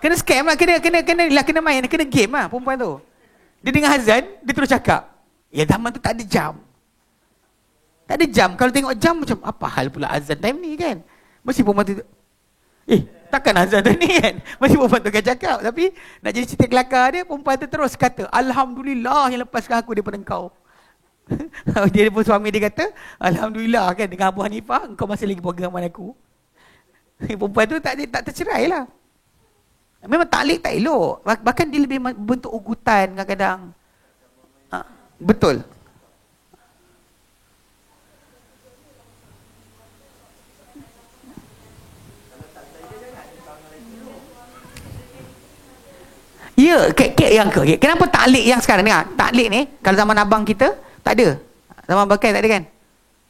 kena scam lah, kena main, kena game lah perempuan tu. Dia dengar azan, dia terus cakap. Ya zaman tu tak ada jam. Tak ada jam. Kalau tengok jam macam apa hal pula azan time ni kan. Mesti perempuan tu takkan azan tu ni kan. Mesti perempuan tu akan cakap. Tapi nak jadi cerita kelakar dia, perempuan tu terus kata, Alhamdulillah yang lepaskan aku daripada engkau. Dia pun suami dia kata, Alhamdulillah kan dengan Abu Hanifah engkau masih lagi pegangan aku. Perempuan tu tak tercerai lah. Memang taklid tak elok. Bahkan dia lebih bentuk ugutan kadang-kadang. Betul. Ya, kenapa taklid yang sekarang ni? Taklid ni, kalau zaman abang kita, tak ada. Zaman abang tak ada kan?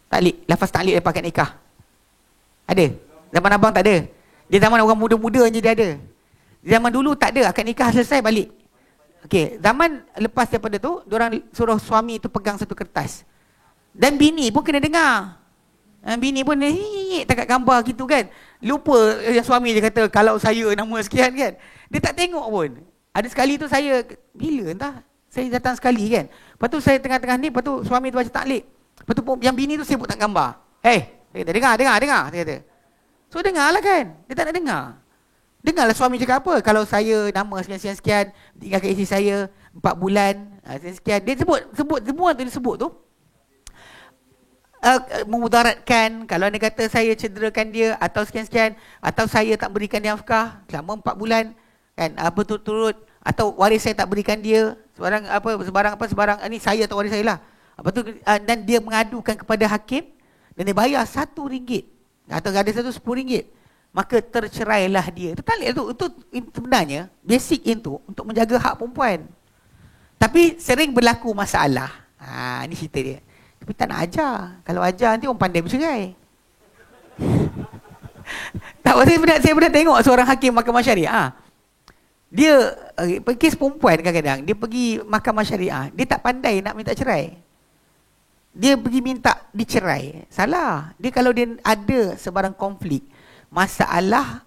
Taklid, lafaz taklid lepas akad nikah. Ada. Zaman abang tak ada. Dia zaman orang muda-muda je dia ada. Zaman dulu tak ada, akad nikah selesai balik. Okey, zaman lepas daripada tu, diorang suruh suami tu pegang satu kertas. Dan bini pun kena dengar. Bini pun takat gambar gitu kan. Lupa suami dia kata, kalau saya nama sekian kan. Dia tak tengok pun. Ada sekali tu saya, bila entah, saya datang sekali kan. Lepas tu saya tengah-tengah ni, lepas tu suami tu baca taklid. Lepas tu yang bini tu sibuk tak gambar. Dia kata, dengar, dia kata. So dengar lah kan. Dia tak nak dengar. Dengarlah suami cakap apa. Kalau saya nama sekian-sekian, tinggalkan isteri saya 4 bulan, sekian. Dia sebut semua tu dia sebut tu. Memudaratkan, kalau anda kata saya cederakan dia atau sekian-sekian, atau saya tak berikan dia nafkah selama 4 bulan kan, berturut-turut, atau waris saya tak berikan dia sebarang ni saya atau waris saya lah. Apa tu, dan dia mengadukan kepada hakim dan dia bayar RM1 atau ada satu RM10, maka tercerailah dia. Itu taklid itu sebenarnya basic itu untuk menjaga hak perempuan. Tapi sering berlaku masalah. Ini cerita dia. Tapi tak nak ajar. Kalau ajar nanti orang pandai bercerai. Tak, saya pernah tengok seorang hakim mahkamah syariah. Dia kes perempuan kadang-kadang dia pergi mahkamah syariah, dia tak pandai nak minta cerai. Dia pergi minta dicerai. Salah. Dia kalau dia ada sebarang konflik, masalah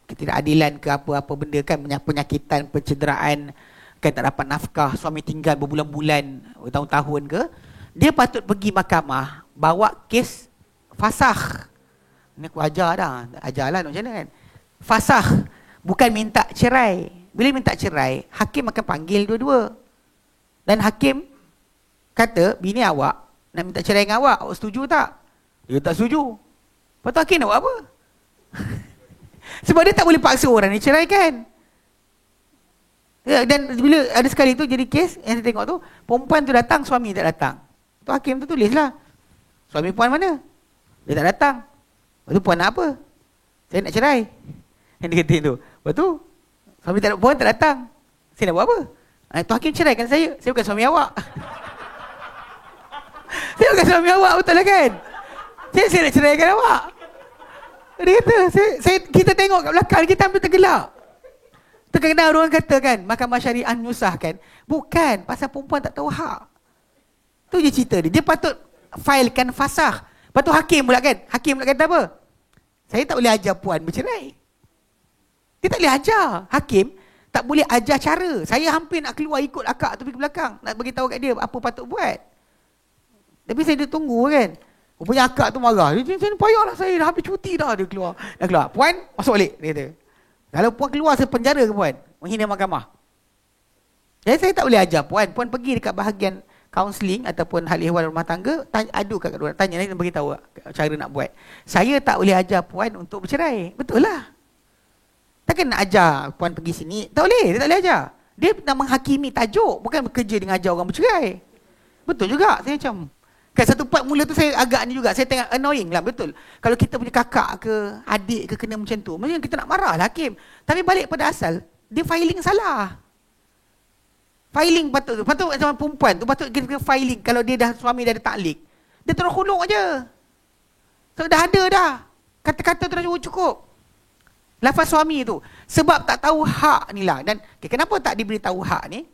ketidakadilan ke apa-apa benda kan, penyakitan, pencederaan kan, tak dapat nafkah, suami tinggal berbulan-bulan, bertahun-tahun ke, dia patut pergi mahkamah bawa kes fasakh. Ni aku ajarlah macam mana kan. Fasakh, bukan minta cerai. Bila minta cerai, hakim akan panggil dua-dua. Dan hakim kata, bini awak nak minta cerai dengan awak setuju tak? Dia tak setuju. Lepas tu hakim nak buat apa? Sebab dia tak boleh paksa orang ni ceraikan. Dan bila ada sekali tu jadi kes yang saya tengok tu, perempuan tu datang, suami tak datang. Tu hakim tu tulislah, suami puan mana? Dia tak datang. Lepas tu puan nak apa? Saya nak cerai. Yang dia kata tu. Lepas tu suami puan tak datang. Saya nak buat apa? Tu hakim ceraikan saya. Saya bukan suami awak. Saya bukan suami awak, betul lah kan? Saya nak ceraikan awak. Dia kata, kita tengok kat belakang, kita hampir tergelak. Terkadang orang kata kan, mahkamah syariah menyusahkan. Bukan, pasal perempuan tak tahu hak. Tu je cerita dia. Dia patut filekan fasakh. Lepas tu hakim pula kan. Hakim pula kata apa? Saya tak boleh ajar puan bercerai. Dia tak boleh ajar. Hakim tak boleh ajar cara. Saya hampir nak keluar ikut akak tu pergi ke belakang. Nak beritahu kat dia apa patut buat. Tapi saya dia tunggu kan. Rupanya akak tu marah. Dia kata, payahlah saya dah habis cuti dah. Dia keluar. Dah keluar. Puan, masuk balik. Dia kata. Kalau puan keluar, saya penjara ke puan? Menghina mahkamah. Jadi saya tak boleh ajar puan. Puan pergi dekat bahagian kaunseling ataupun hal ehwal rumah tangga, adu kat orang, tanya dia bagi tahu cara nak buat. Saya tak boleh ajar puan untuk bercerai. Betul lah. Takkan nak ajar puan pergi sini, tak boleh, dia tak boleh ajar. Dia nak menghakimi tajuk, bukan bekerja dengan ajar orang bercerai. Betul juga. Saya macam kan satu part mula tu saya agak ni juga, saya tengok annoying lah, betul. Kalau kita punya kakak ke adik ke kena macam tu, maksudnya kita nak marah lah hakim. Tapi balik pada asal, dia filing salah. Filing patut macam perempuan tu patut kita filing kalau dia dah suami dah ada taklik. Dia terus hulung aja. So dah ada dah. Kata-kata terus cukup. Lafaz suami tu sebab tak tahu hak ni lah. Dan kenapa tak diberitahu hak ni?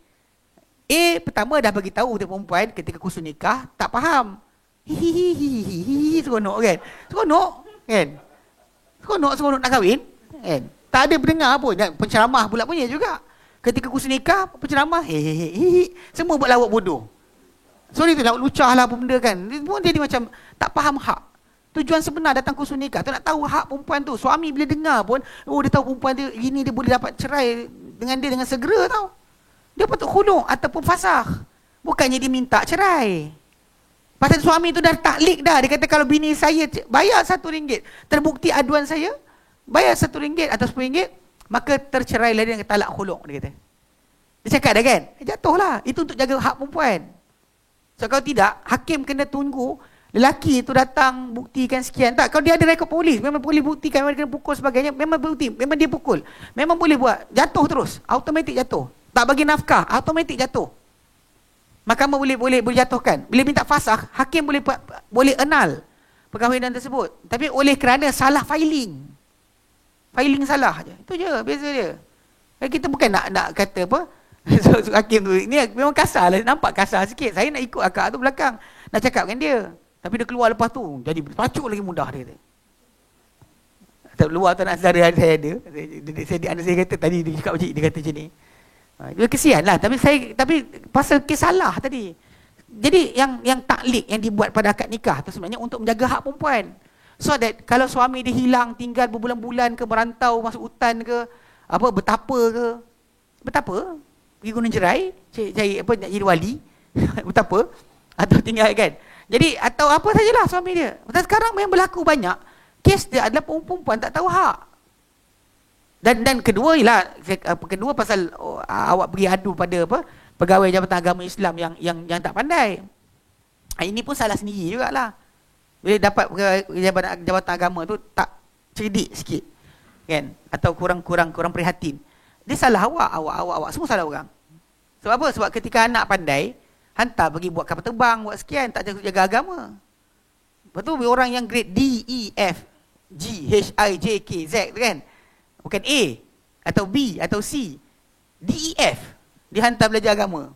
Pertama dah bagi tahu dia perempuan ketika kursus nikah tak faham. Hihihihihi, seronok kan? Seronok nak kahwin kan? Tak ada pendengar pun. Penceramah pula punya juga. Ketika kursus nikah, penceramah, semua buat lawak bodoh. Sorry tu, lawak lucah lah apa benda kan. Dia pun jadi macam tak faham hak. Tujuan sebenar datang kursus nikah tu nak tahu hak perempuan tu. Suami bila dengar pun, dia tahu perempuan dia gini, dia boleh dapat cerai dengan dia dengan segera tau. Dia patut khulung ataupun fasakh. Bukannya dia minta cerai. Pasal suami tu dah taklik dah. Dia kata kalau bini saya bayar RM1, terbukti aduan saya, bayar RM1 atau RM10, maka tercerailah dia dengan talak khuluk, dia kata. Dia cakap dah kan? Jatuhlah. Itu untuk jaga hak perempuan. So kalau tidak, hakim kena tunggu lelaki tu datang buktikan sekian. Tak, kalau dia ada rekod polis, memang boleh buktikan, memang kena pukul sebagainya, memang bukti, memang dia pukul. Memang boleh buat. Jatuh terus. Automatik jatuh. Tak bagi nafkah, automatik jatuh. Mahkamah boleh jatuhkan. Bila minta fasakh, hakim boleh annul perkahwinan tersebut. Tapi oleh kerana salah filing. Filing salah je. Itu je, biasa dia. Kita bukan nak kata apa. So, hakim tu, ni memang kasar lah. Nampak kasar sikit. Saya nak ikut akak tu belakang. Nak cakap dengan dia. Tapi dia keluar lepas tu. Jadi pacuk lagi mudah dia kata. Tak luar tu nak saudara saya ada. Saya kata tadi, dia cakap macam dia kata macam ni. Dia kesian lah. Tapi pasal kes salah tadi. Jadi yang taklik yang dibuat pada akad nikah tu sebenarnya untuk menjaga hak perempuan. So that kalau suami dia hilang, tinggal berbulan-bulan ke, merantau masuk hutan ke, apa betapa pergi Gunung Jerai cari apa nak jadi wali betapa atau tinggal kan. Jadi atau apa sajalah suami dia. Pasal sekarang memang berlaku banyak kes dia adalah perempuan tak tahu hak. Dan kedua pasal awak pergi adu pada apa pegawai Jabatan Agama Islam yang tak pandai. Ini pun salah sendiri jugalah. Bila dapat jabatan agama tu tak cerdik sikit kan, atau kurang prihatin, dia salah awak semua salah orang. Sebab apa? Sebab ketika anak pandai hantar pergi buat kapal terbang, buat sekian, tak jaga agama. Lepas tu orang yang grade D, E, F, G, H, I, J, K, Z tu kan, bukan A atau B atau C, D, E, F, dihantar belajar agama.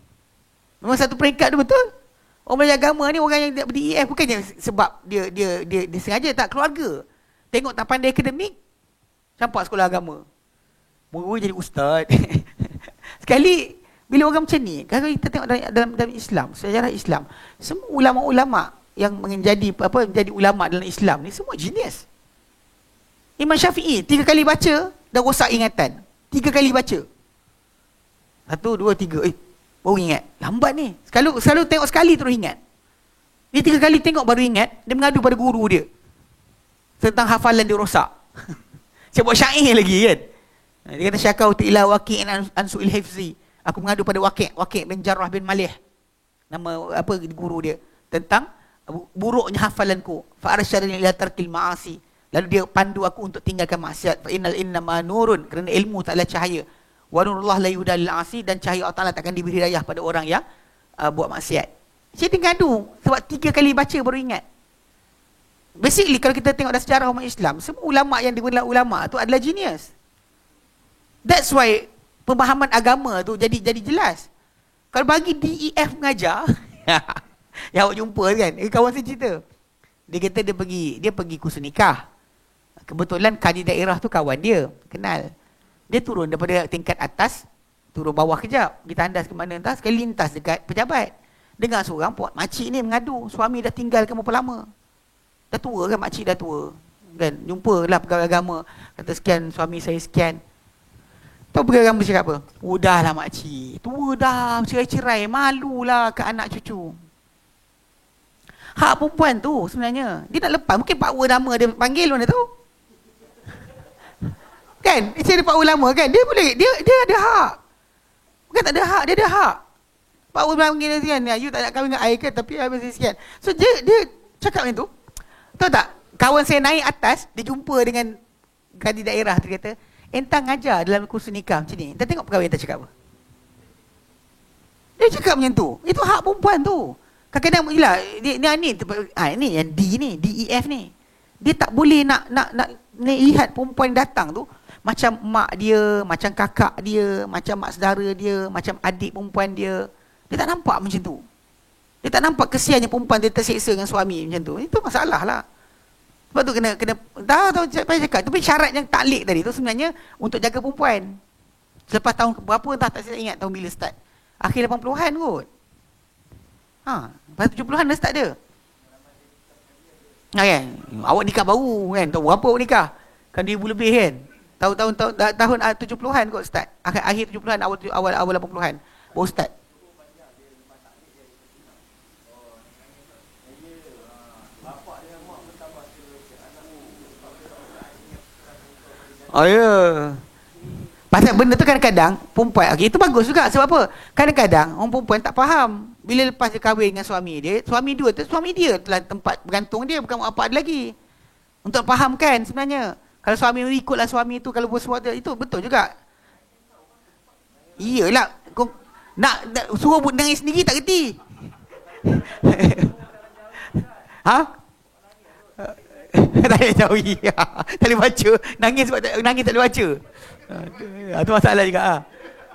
Memang satu peringkat tu betul. Orang belajar agama ni orang yang DEF bukannya sebab dia sengaja, tak, keluarga. Tengok tak pandai akademik, campak sekolah agama. Mula jadi ustaz. Sekali bila orang macam ni, kalau kita tengok dalam Islam, sejarah Islam, semua ulama-ulama yang menjadi ulama dalam Islam ni semua genius. Imam Syafi'i 3 kali baca dah rosak ingatan. 3 kali baca. 1, 2, 3. Baru ingat. Lambat ni. Selalu tengok sekali terus ingat. Dia 3 kali tengok baru ingat. Dia mengadu pada guru dia tentang hafalan dia rosak. Saya buat syair lagi kan. Dia kata syakau ila Waqi' an su'il hifzi. Aku mengadu pada Waqi' bin Jarrah bin Malih. Nama apa guru dia. Tentang buruknya hafalanku. Fa arsyadani ila tarkil ma'asi. Lalu dia pandu aku untuk tinggalkan maksiat. Fa innal innama nurun. Kerana ilmu taklah cahaya. Wa nurullah la yuhda lil 'asi, dan cahaya Allah Taala takkan diberi hidayah pada orang yang buat maksiat. Saya ngadu sebab 3 kali baca baru ingat. Basically kalau kita tengok dalam sejarah umat Islam, semua ulama yang digelar ulama tu adalah genius. That's why pemahaman agama tu jadi jelas. Kalau bagi DEF mengajar, yang awak jumpa kan, kawan saya cerita. Dia kata dia pergi kursus nikah. Kebetulan kadi daerah tu kawan dia, kenal. Dia turun daripada tingkat atas, turun bawah kejap. Kita tandas ke mana entah, sekali lintas dekat pejabat. Dengar seorang puak makcik ni mengadu, suami dah tinggalkan berapa lama. Dah tua kan, makcik dah tua. Kan, jumpalah pegawai agama, kata sekian, suami saya sekian. Tahu pegang bercakap apa? Udahlah makcik, tua dah, cerai-cerai, malulah ke anak cucu. Hak perempuan tu sebenarnya, dia nak lepas, mungkin pak nama dia panggil mana tu. Kan? Dia pak lama kan? Dia boleh, dia ada hak. Bukan tak ada hak, dia ada hak. Pak panggil dia kan, you tak nak kahwin dengan I ke, tapi I masih sekian. So dia cakap macam tu. Tahu tak? Kawan saya naik atas, dia jumpa dengan gadis daerah, dia kata, entang ajar dalam kursus nikah macam ni. Kita tengok pegawai entah cakap apa. Dia cakap macam tu. Itu hak perempuan tu. Kadang-kadang yelah, ni yang D ni, DEF ni. Dia tak boleh nak lihat perempuan datang tu macam mak dia, macam kakak dia, macam mak saudara dia, macam adik perempuan dia. Dia tak nampak macam tu. Dia tak nampak kesiannya perempuan dia terseksa dengan suami macam tu. Itu masalah lah. Sebab tu kena tahu cakap. Tapi syarat yang taklid tadi tu sebenarnya untuk jaga perempuan. Selepas tahun berapa entah tak saya ingat tahun bila start. Akhir 80-an kot. Lepas 70-an dah start dia. Kan? Awak nikah baru kan? Tahu berapa awak nikah? Kan 2000 lebih kan? Tahun 70-an kot start. Akhir 70-an awal 80-an baru start. Oh ya. Pasal benda tu kadang-kadang perempuan, itu bagus juga. Sebab apa? Kadang-kadang orang perempuan tak faham. Bila lepas dia kahwin dengan suami dia telah tempat bergantung dia, bukan apa ada lagi. Untuk fahamkan sebenarnya. Kalau suami ikutlah suami tu, kalau bersuara itu betul juga. Iyalah, kau nak suruh nangis sendiri tak reti. Tak boleh tahu. Tak boleh baca. Nangis tak boleh baca. Itu masalah juga.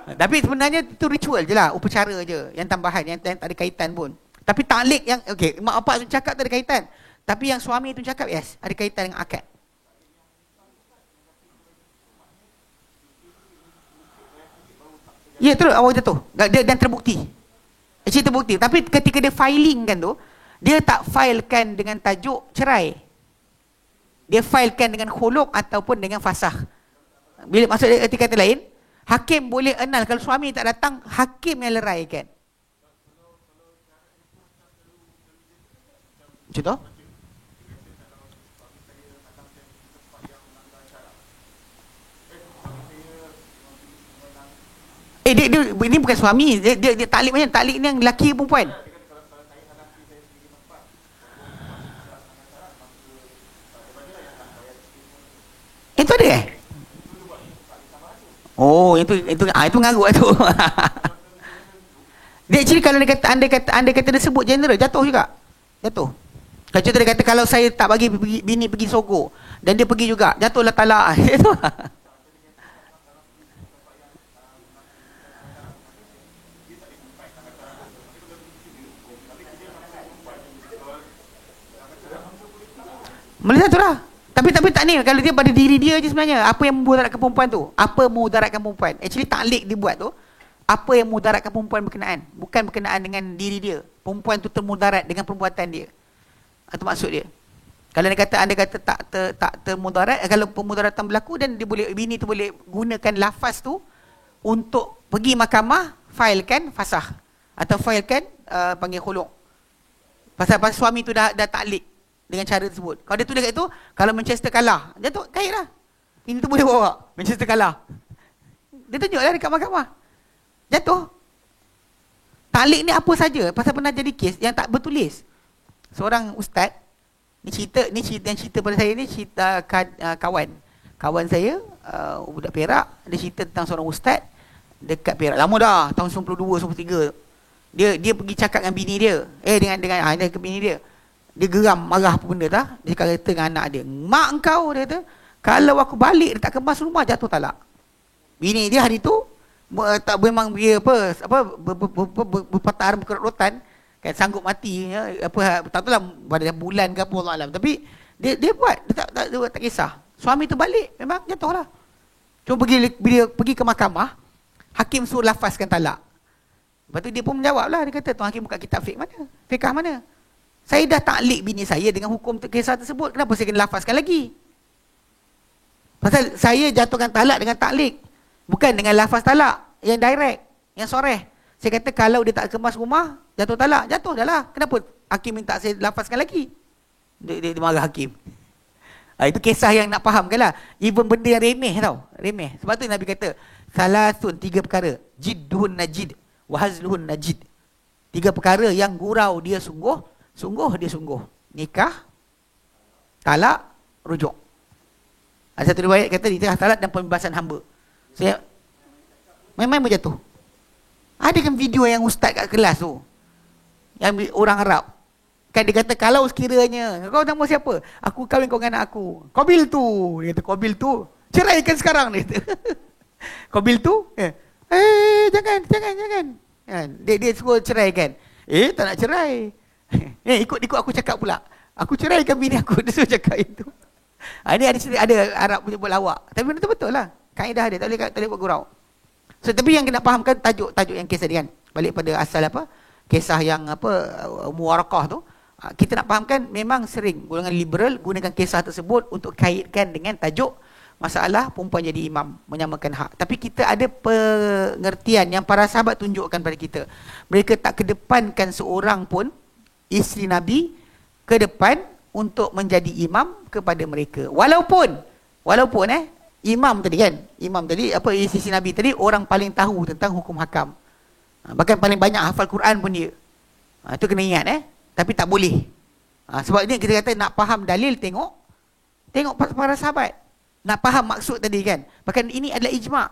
Tapi sebenarnya itu ritual je lah, upacara je, yang tambahan, yang tak ada kaitan pun. Tapi taklid yang mak bapak tu cakap tak ada kaitan. Tapi yang suami tu cakap yes, ada kaitan dengan akad. Ya, terus awak jatuh. Dan terbukti. Actually terbukti. Tapi ketika dia filing kan tu, dia tak filekan dengan tajuk cerai. Dia filekan dengan khuluk ataupun dengan fasakh. Bila maksud dia kata lain, hakim boleh annul. Kalau suami tak datang, hakim yang leraikan. Contoh? Dia ini bukan suami. Dia taklid macam taklid ni yang lelaki perempuan. Itu ada Oh, itu mengarut tu. Dia actually kalau anda kata dia sebut general, jatuh juga. Jatuh. Kalau contoh dia kata kalau saya tak bagi bini pergi sogok dan dia pergi juga, jatuhlah talak. Itu. Mula satu lah. Tapi tak ni, kalau dia pada diri dia je sebenarnya. Apa yang memudaratkan perempuan tu? Apa memudaratkan perempuan? Actually taklid dibuat tu, apa yang memudaratkan perempuan berkenaan? Bukan berkenaan dengan diri dia. Perempuan tu termudarat dengan perbuatan dia. Itu maksud dia. Kalau anda kata tak termudarat, kalau pemudaratan berlaku, dan dia boleh, bini tu boleh gunakan lafaz tu untuk pergi mahkamah, filekan fasakh atau filekan panggil khuluk. Pasal suami tu dah taklid dengan cara tersebut. Kalau dia tulis kat itu, kalau Manchester kalah, dia tu kait lah. Ini tu boleh bawa. Manchester kalah. Dia tunjuklah dekat mahkamah. Jatuh. Taklid ni apa saja. Pasal pernah jadi kes yang tak bertulis. Seorang ustaz, ni cerita yang cerita pada saya ni, cerita kawan saya, budak Perak, dia cerita tentang seorang ustaz dekat Perak. Lama dah, tahun 92, 93. Dia pergi cakap dengan bini dia. Dengan bini dia. Dia geram, marah apa benda tak? Dia kata dengan anak dia, mak engkau, dia kata, kalau aku balik dia tak kemas rumah, jatuh talak. Bini dia hari tu tak memang dia berpatah berkerotan, kan, sanggup mati ya, tak tahulah pada bulan ke apa Allah alam. Tapi dia buat, dia tak kisah. Suami tu balik memang jatuhlah. Cuma bila pergi ke mahkamah, hakim suruh lafazkan talak. Lepas tu dia pun menjawablah, dia kata, tuan hakim buka kitab fiqh mana? Saya dah taklid bini saya dengan hukum kisah tersebut. Kenapa saya kena lafazkan lagi? Pasal saya jatuhkan talak dengan taklid. Bukan dengan lafaz talak yang direct, yang soreh. Saya kata kalau dia tak kemas rumah, jatuh talak, jatuh dah lah. Kenapa hakim minta saya lafazkan lagi? Dia marah hakim. Itu kisah yang nak fahamkan lah. Even benda yang remeh tau. Remeh. Sebab tu Nabi kata, salasun, 3 perkara. Jidduhun najid. Wahazluhun najid. 3 perkara yang gurau dia sungguh. Sungguh dia sungguh. Nikah, talak, rujuk. Ada satu riwayat kata di tengah talak dan pembebasan hamba. Saya main-main berjatuh. Ada kan video yang ustaz kat kelas tu, yang orang Arab. Kan dia kata, kalau sekiranya kau nama siapa? Aku kahwin kau dengan anak aku. Qabil tu. Dia kata, Qabil tu. Ceraikan sekarang. Dia kata. Qabil tu. Jangan. Kan? Dia suruh ceraikan. Tak nak cerai. Ikut aku cakap pula. Aku ceraikan bini aku. Dia suruh cakap itu. Ini ada Arab punya buat lawak. Tapi betul-betul lah. Kaedah dia. Tak boleh buat gurau. So, tapi yang kena fahamkan tajuk yang kisah dia kan. Balik pada asal apa? Kisah yang Muwarakah tu. Kita nak fahamkan memang sering golongan liberal gunakan kisah tersebut untuk kaitkan dengan tajuk masalah perempuan jadi imam, menyamakan hak. Tapi kita ada pengertian yang para sahabat tunjukkan pada kita. Mereka tak kedepankan seorang pun isteri Nabi ke depan untuk menjadi imam kepada mereka. Walaupun imam tadi kan, isteri Nabi tadi orang paling tahu tentang hukum hakam. Bahkan paling banyak hafal Quran pun dia. Itu kena ingat tapi tak boleh. Sebab ini kita kata nak faham dalil, tengok para sahabat. Nak faham maksud tadi kan. Bahkan ini adalah ijma'.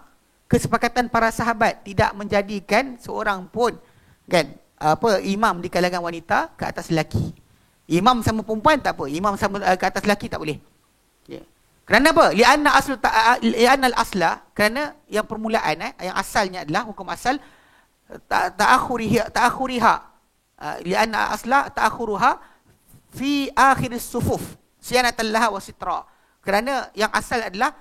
Kesepakatan para sahabat tidak menjadikan seorang pun kan imam di kalangan wanita ke atas lelaki. Imam sama perempuan tak apa, imam sama ke atas lelaki tak boleh. Kerana apa? Li'anna al-asla, kerana yang permulaan yang asalnya adalah hukum asal ta'akhuriha. Li'anna asla ta'akhuruha fi akhir sufuf siyanatan laha wa sitra. Kerana yang asal adalah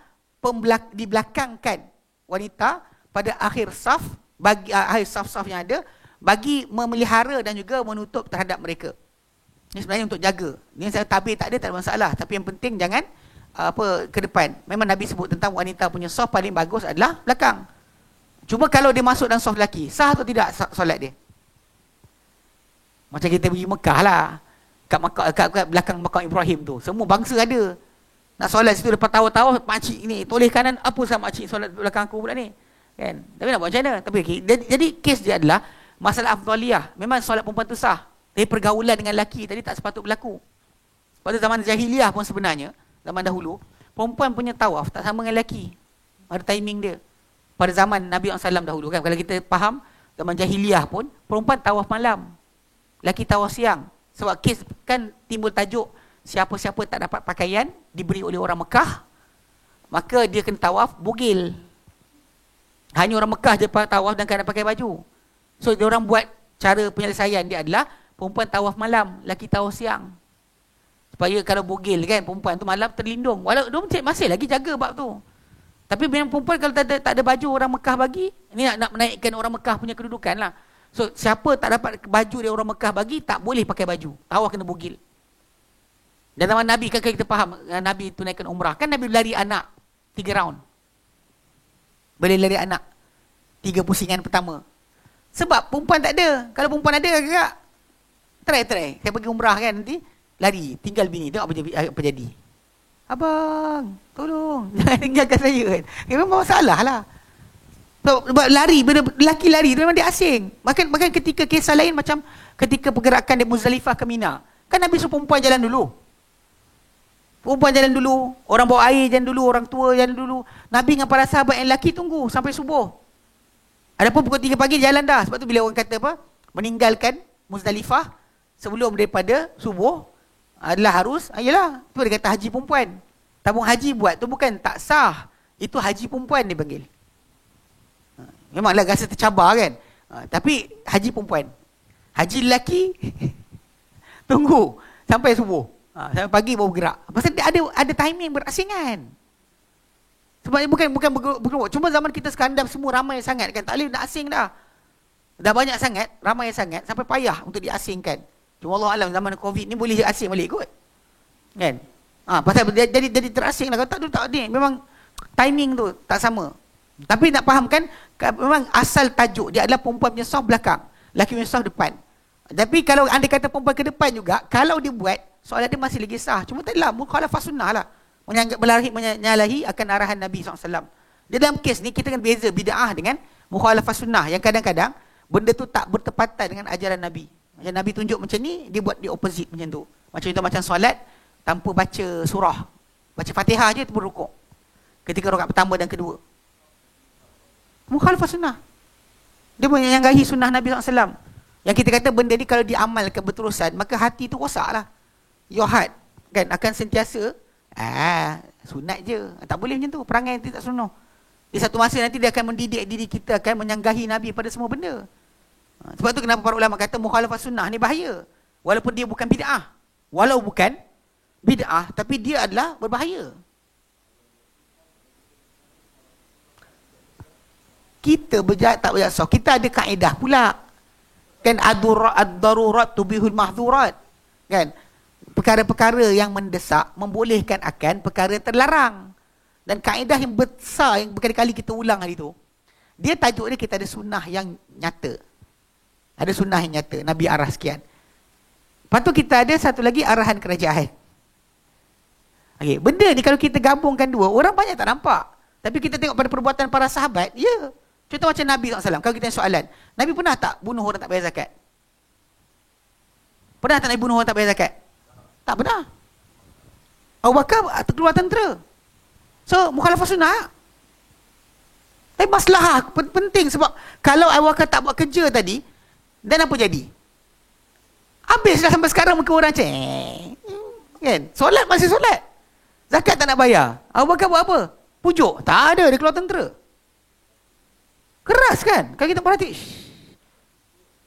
dibelakangkan wanita pada akhir saf, bagi akhir saf-saf yang ada, bagi memelihara dan juga menutup terhadap mereka. Ini sebenarnya untuk jaga. Ini saya tabir tak ada masalah, tapi yang penting jangan ke depan. Memang Nabi sebut tentang wanita punya saf paling bagus adalah belakang. Cuma kalau dia masuk dalam saf lelaki, sah atau tidak solat dia? Macam kita pergi Mekah lah, kat belakang makam Ibrahim tu, semua bangsa ada. Nak solat situ, lepas tawaf makcik ni toleh kanan, apa sama makcik solat belakang aku pula ni kan? Tapi nak buat macam mana? Tapi jadi kes dia adalah masalah afdaliyah. Memang solat perempuan tu sah, tapi pergaulan dengan lelaki tadi tak sepatut berlaku. Pada zaman jahiliah pun sebenarnya, zaman dahulu, perempuan punya tawaf tak sama dengan lelaki. Ada timing dia. Pada zaman Nabi SAW dahulu kan, kalau kita faham, zaman jahiliah pun perempuan tawaf malam, lelaki tawaf siang. Sebab kes kan timbul tajuk, siapa-siapa tak dapat pakaian diberi oleh orang Mekah, maka dia kena tawaf bugil. Hanya orang Mekah je tawaf dan kena pakai baju. So dia orang buat cara penyelesaian dia adalah perempuan tawaf malam, lelaki tawaf siang. Supaya kalau bugil kan, perempuan tu malam terlindung. Walau dia masih lagi jaga bab tu. Tapi memang perempuan kalau tak ada baju orang Mekah bagi, ini nak menaikkan orang Mekah punya kedudukan lah. So siapa tak dapat baju dari orang Mekah bagi, tak boleh pakai baju, tawaf kena bugil. Dan zaman Nabi kan kita faham, Nabi tunaikan umrah, kan Nabi lari anak 3 round. Boleh lari anak 3 pusingan pertama. Sebab perempuan tak ada. Kalau perempuan ada agak try. Saya pergi umrah kan, nanti lari, tinggal bini, tengok apa jadi. Abang, tolong, jangan tinggalkan saya kan. Memang masalah lah. Sebab lari, bila lelaki lari, memang dia asing. Bahkan ketika kisah lain macam ketika pergerakan dari Muzdalifah ke Mina, kan Nabi suruh perempuan jalan dulu. Perempuan jalan dulu, orang bawa air jalan dulu, orang tua jalan dulu. Nabi dengan para sahabat yang lelaki tunggu sampai subuh. Adapun pukul 3 pagi jalan dah. Sebab tu bila orang kata apa, meninggalkan Muzdalifah sebelum daripada subuh adalah harus, ayalah, tu dia kata haji perempuan. Tabung haji buat tu bukan tak sah, itu haji perempuan dia panggil. Memanglah rasa tercabar kan, tapi haji perempuan. Haji lelaki tunggu sampai subuh, sampai pagi baru gerak. Pasal dia ada timing berasingan. Sebab dia bukan bergerak. Cuma zaman kita sekarang dah semua ramai sangat kan, tak boleh nak asing dah. Dah banyak sangat, ramai sangat sampai payah untuk diasingkan. Cuma Allah alam zaman Covid ni boleh asing balik kot. Kan? Pasal jadi terasing lah. Kalau tak ada, memang timing tu tak sama. Tapi nak fahamkan, memang asal tajuk dia adalah perempuan punya saf belakang, lelaki punya saf depan. Tapi kalau anda kata perempuan ke depan juga, kalau dia buat, soalan dia masih lagi sah. Cuma tak adalah mukhalafah sunnah lah. Menyalahi akan arahan Nabi SAW. Di dalam kes ni, kita kan beza bid'ah dengan mukhalafah sunnah. Yang kadang-kadang, benda tu tak bertepatan dengan ajaran Nabi. Yang Nabi tunjuk macam ni, dia buat di opposite macam tu. Macam itu, macam solat, tanpa baca surah. Baca Fatihah je, tu berrukuk. Ketika rakaat pertama dan kedua. Mukhalafah sunnah. Dia menyanggahi sunnah Nabi SAW. Yang kita kata benda ni kalau diamalkan berterusan, maka hati tu rosak lah. Your heart kan akan sentiasa sunat je. Tak boleh macam tu. Perangai nanti tak senonoh. Di satu masa nanti dia akan mendidik diri kita, akan menyanggahi Nabi pada semua benda. Sebab tu kenapa para ulama kata mukhalafah sunnah ni bahaya. Walaupun dia bukan bid'ah. Walau bukan bid'ah, tapi dia adalah berbahaya. Kita tak berjasa. Kita ada kaedah pula. Kan ad-darurat tubihul mahdhurat. Kan? Perkara-perkara yang mendesak membolehkan akan perkara terlarang. Dan kaedah yang besar yang berkali-kali kita ulang hari tu, dia tajuk dia kita ada sunnah yang nyata. Ada sunnah yang nyata, Nabi arah sekian. Lepas tu kita ada satu lagi arahan kerajaan. Okay, benda ni kalau kita gabungkan dua, orang banyak tak nampak. Tapi kita tengok pada perbuatan para sahabat, ya. Contoh macam Nabi SAW, kalau kita tanya soalan, Nabi pernah tak bunuh orang tak bayar zakat? Pernah tak Nabi bunuh orang tak bayar zakat? Tak pernah. Abu Bakar keluar tentera. So, mukhalafah sunnah. Tapi masalah penting sebab kalau Abu Bakar tak buat kerja tadi, dan apa jadi? Habislah sampai sekarang muka orang macam kan? Solat masih solat. Zakat tak nak bayar. Abu Bakar buat apa? Pujuk. Tak ada, dia keluar tentera. Keras kan? Kalau kita perhati,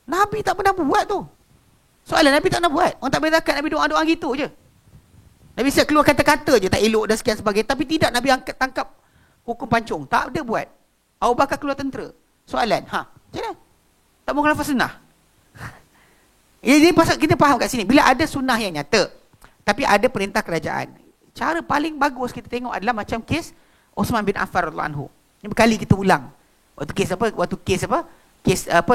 Nabi tak pernah buat tu. Soalan Nabi tak pernah buat. Orang tak bayar zakat, Nabi doa-doa gitu je. Nabi siap keluar kata-kata je, tak elok dan sekian sebagainya. Tapi tidak Nabi angkat tangkap hukum pancung. Tak ada buat. Abu Bakar keluar tentera. Soalan, macam mana? Tak mukhalafah sunnah. Jadi pasal kita faham kat sini, bila ada sunnah yang nyata, tapi ada perintah kerajaan. Cara paling bagus kita tengok adalah macam kes Uthman bin Affan radhiyallahu anhu. Ini berkali kita ulang. Waktu kes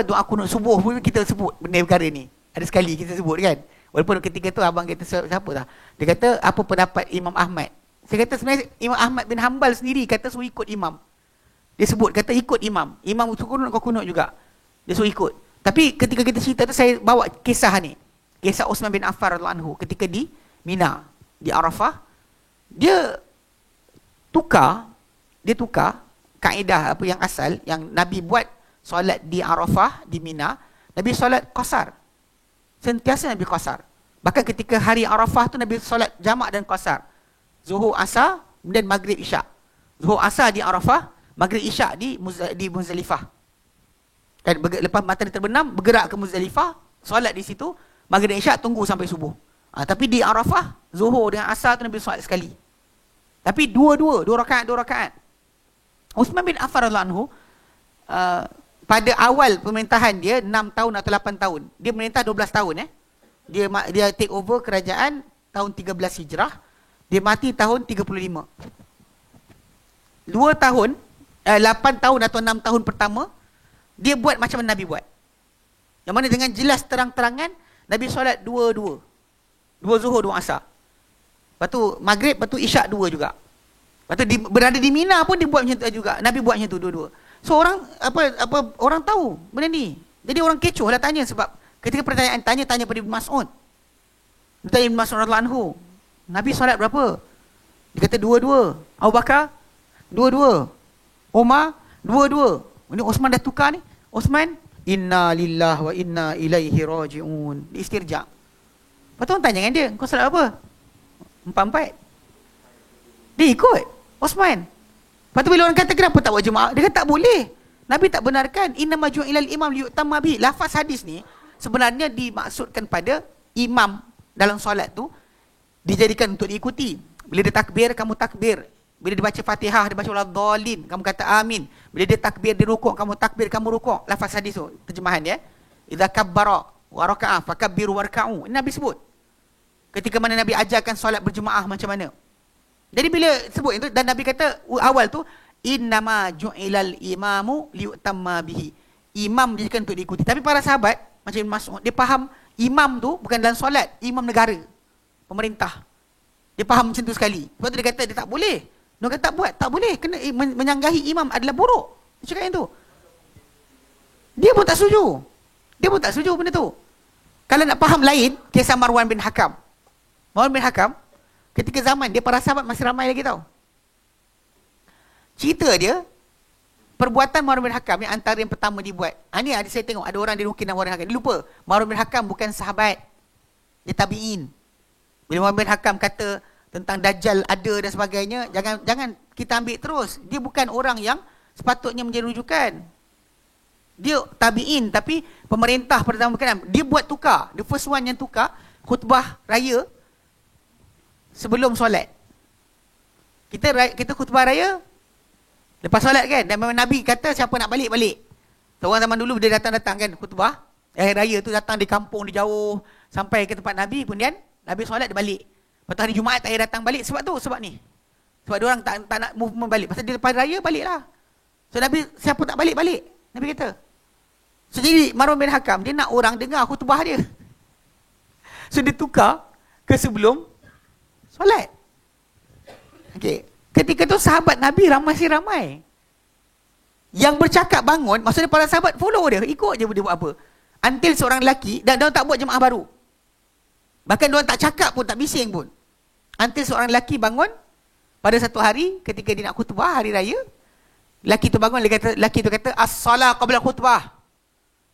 doa kunut subuh pun kita sebut benda perkara ni. Ada sekali kita sebut kan. Walaupun ketika tu abang kita siapa tak? Dia kata apa pendapat Imam Ahmad. Saya kata sebenarnya Imam Ahmad bin Hanbal sendiri kata suruh ikut imam. Dia sebut kata ikut imam. Imam kunut kau kunut juga. Dia suruh ikut. Tapi ketika kita cerita tu saya bawa kisah ni. Kisah Uthman bin Affan radhiyallahu anhu ketika di Mina, di Arafah, dia tukar kaedah apa yang asal yang Nabi buat solat di Arafah di Mina, Nabi solat qasar. Sentiasa Nabi qasar. Bahkan ketika hari Arafah tu Nabi solat jamak dan qasar. Zuhur, Asar, kemudian Maghrib, Isyak. Zuhur, Asar di Arafah, Maghrib, Isyak di Muzdalifah. Dan lepas matahari terbenam, bergerak ke Muzdalifah, solat di situ, Maghrib, Isyak tunggu sampai subuh. Tapi di Arafah, Zuhur dengan Asar tu Nabi solat sekali. Tapi dua rakaat. Uthman bin Affan radhiyallahu anhu pada awal pemerintahan dia 6 tahun atau 8 tahun. Dia memerintah 12 tahun Dia take over kerajaan tahun 13 Hijrah. Dia mati tahun 35. 2 tahun 8 tahun atau 6 tahun pertama dia buat macam mana Nabi buat. Yang mana dengan jelas terang-terangan Nabi solat dua Zuhur, 2 Asar. Lepas tu Maghrib, lepas tu Isyak 2 juga. Lepas tu berada di Mina pun dia buat macam tu juga. Nabi buat macam tu dua-dua. So orang orang tahu benda ni. Jadi orang kecoh lah tanya sebab ketika pertanyaan tanya pada Ibn Mas'ud. Dia tanya Ibn Mas'ud radhiyallahu anhu, Nabi solat berapa? Dia kata 2. Abu Bakar 2. Umar 2. Ini Osman dah tukar ni. Osman inna lillahi wa inna ilaihi raji'un. Dia istirja. Lepas tu orang tanya dengan dia, kau solat apa? 4. Dia ikut Osman. Lepas tu bila orang kata kenapa tak buat jemaah, dia kata tak boleh. Nabi tak benarkan. Inna maju ilal imam liyutamma bi. Lafaz hadis ni sebenarnya dimaksudkan pada imam dalam solat tu dijadikan untuk diikuti. Bila dia takbir, kamu takbir. Bila dia baca Fatihah, dia baca waladhdallin, kamu kata amin. Bila dia takbir, dia rukuk, kamu takbir, kamu rukuk. Lafaz hadis tu, terjemahan dia. Idza kabbara wa raka'a fakabbiru warka'u. Ini Nabi sebut. Ketika mana Nabi ajarkan solat berjemaah macam mana. Jadi bila sebut itu dan Nabi kata awal tu Innama ju'ilal imamu liyutamma bihi. Imam dijadikan untuk diikuti. Tapi para sahabat macam Ibn Mas'ud, dia faham imam tu bukan dalam solat, imam negara, pemerintah. Dia faham macam tu sekali. Sebab tu dia kata dia tak boleh. Dia kata tak buat, tak boleh. Kena menyanggahi imam adalah buruk. Dia cakap yang tu. Dia pun tak setuju. Dia pun tak setuju benda tu. Kalau nak faham lain, kisah Marwan bin Hakam. Marwan bin Hakam, ketika zaman dia, para sahabat masih ramai lagi tau. Cerita dia, perbuatan Marwan bin Hakam yang antara yang pertama dibuat. Ni ada saya tengok, ada orang dia mungkin nama Marwan bin Hakam. Dia lupa, Marwan bin Hakam bukan sahabat. Dia tabi'in. Bila Marwan bin Hakam kata tentang Dajjal ada dan sebagainya, jangan kita ambil terus. Dia bukan orang yang sepatutnya menjadi rujukan. Dia tabi'in, tapi pemerintah pada zaman berkenaan, dia buat tukar. The first one yang tukar, khutbah raya sebelum solat. Kita khutbah raya lepas solat kan. Dan memang Nabi kata siapa nak balik, balik. So, orang zaman dulu dia datang-datang kan khutbah raya tu, datang di kampung, di jauh, sampai ke tempat Nabi, kemudian Nabi solat dia balik. Lepas tu hari Jumaat tak payah datang balik. Sebab tu, sebab ni. Sebab dia orang tak nak movement balik. Pasal dia lepas raya balik lah. So Nabi, siapa tak balik, balik. Nabi kata. So jadi Marwan bin Hakam, dia nak orang dengar khutbah dia. So dia tukar ke sebelum solat. Okay. Ketika tu sahabat Nabi masih ramai. Yang bercakap bangun, maksudnya para sahabat follow dia, ikut je dia buat apa. Until seorang lelaki, dan dia tak buat jemaah baru. Bahkan dia tak cakap pun, tak bising pun. Until seorang lelaki bangun pada satu hari ketika dia nak khutbah hari raya. Lelaki tu bangun, lelaki tu kata as-salat qabla khutbah.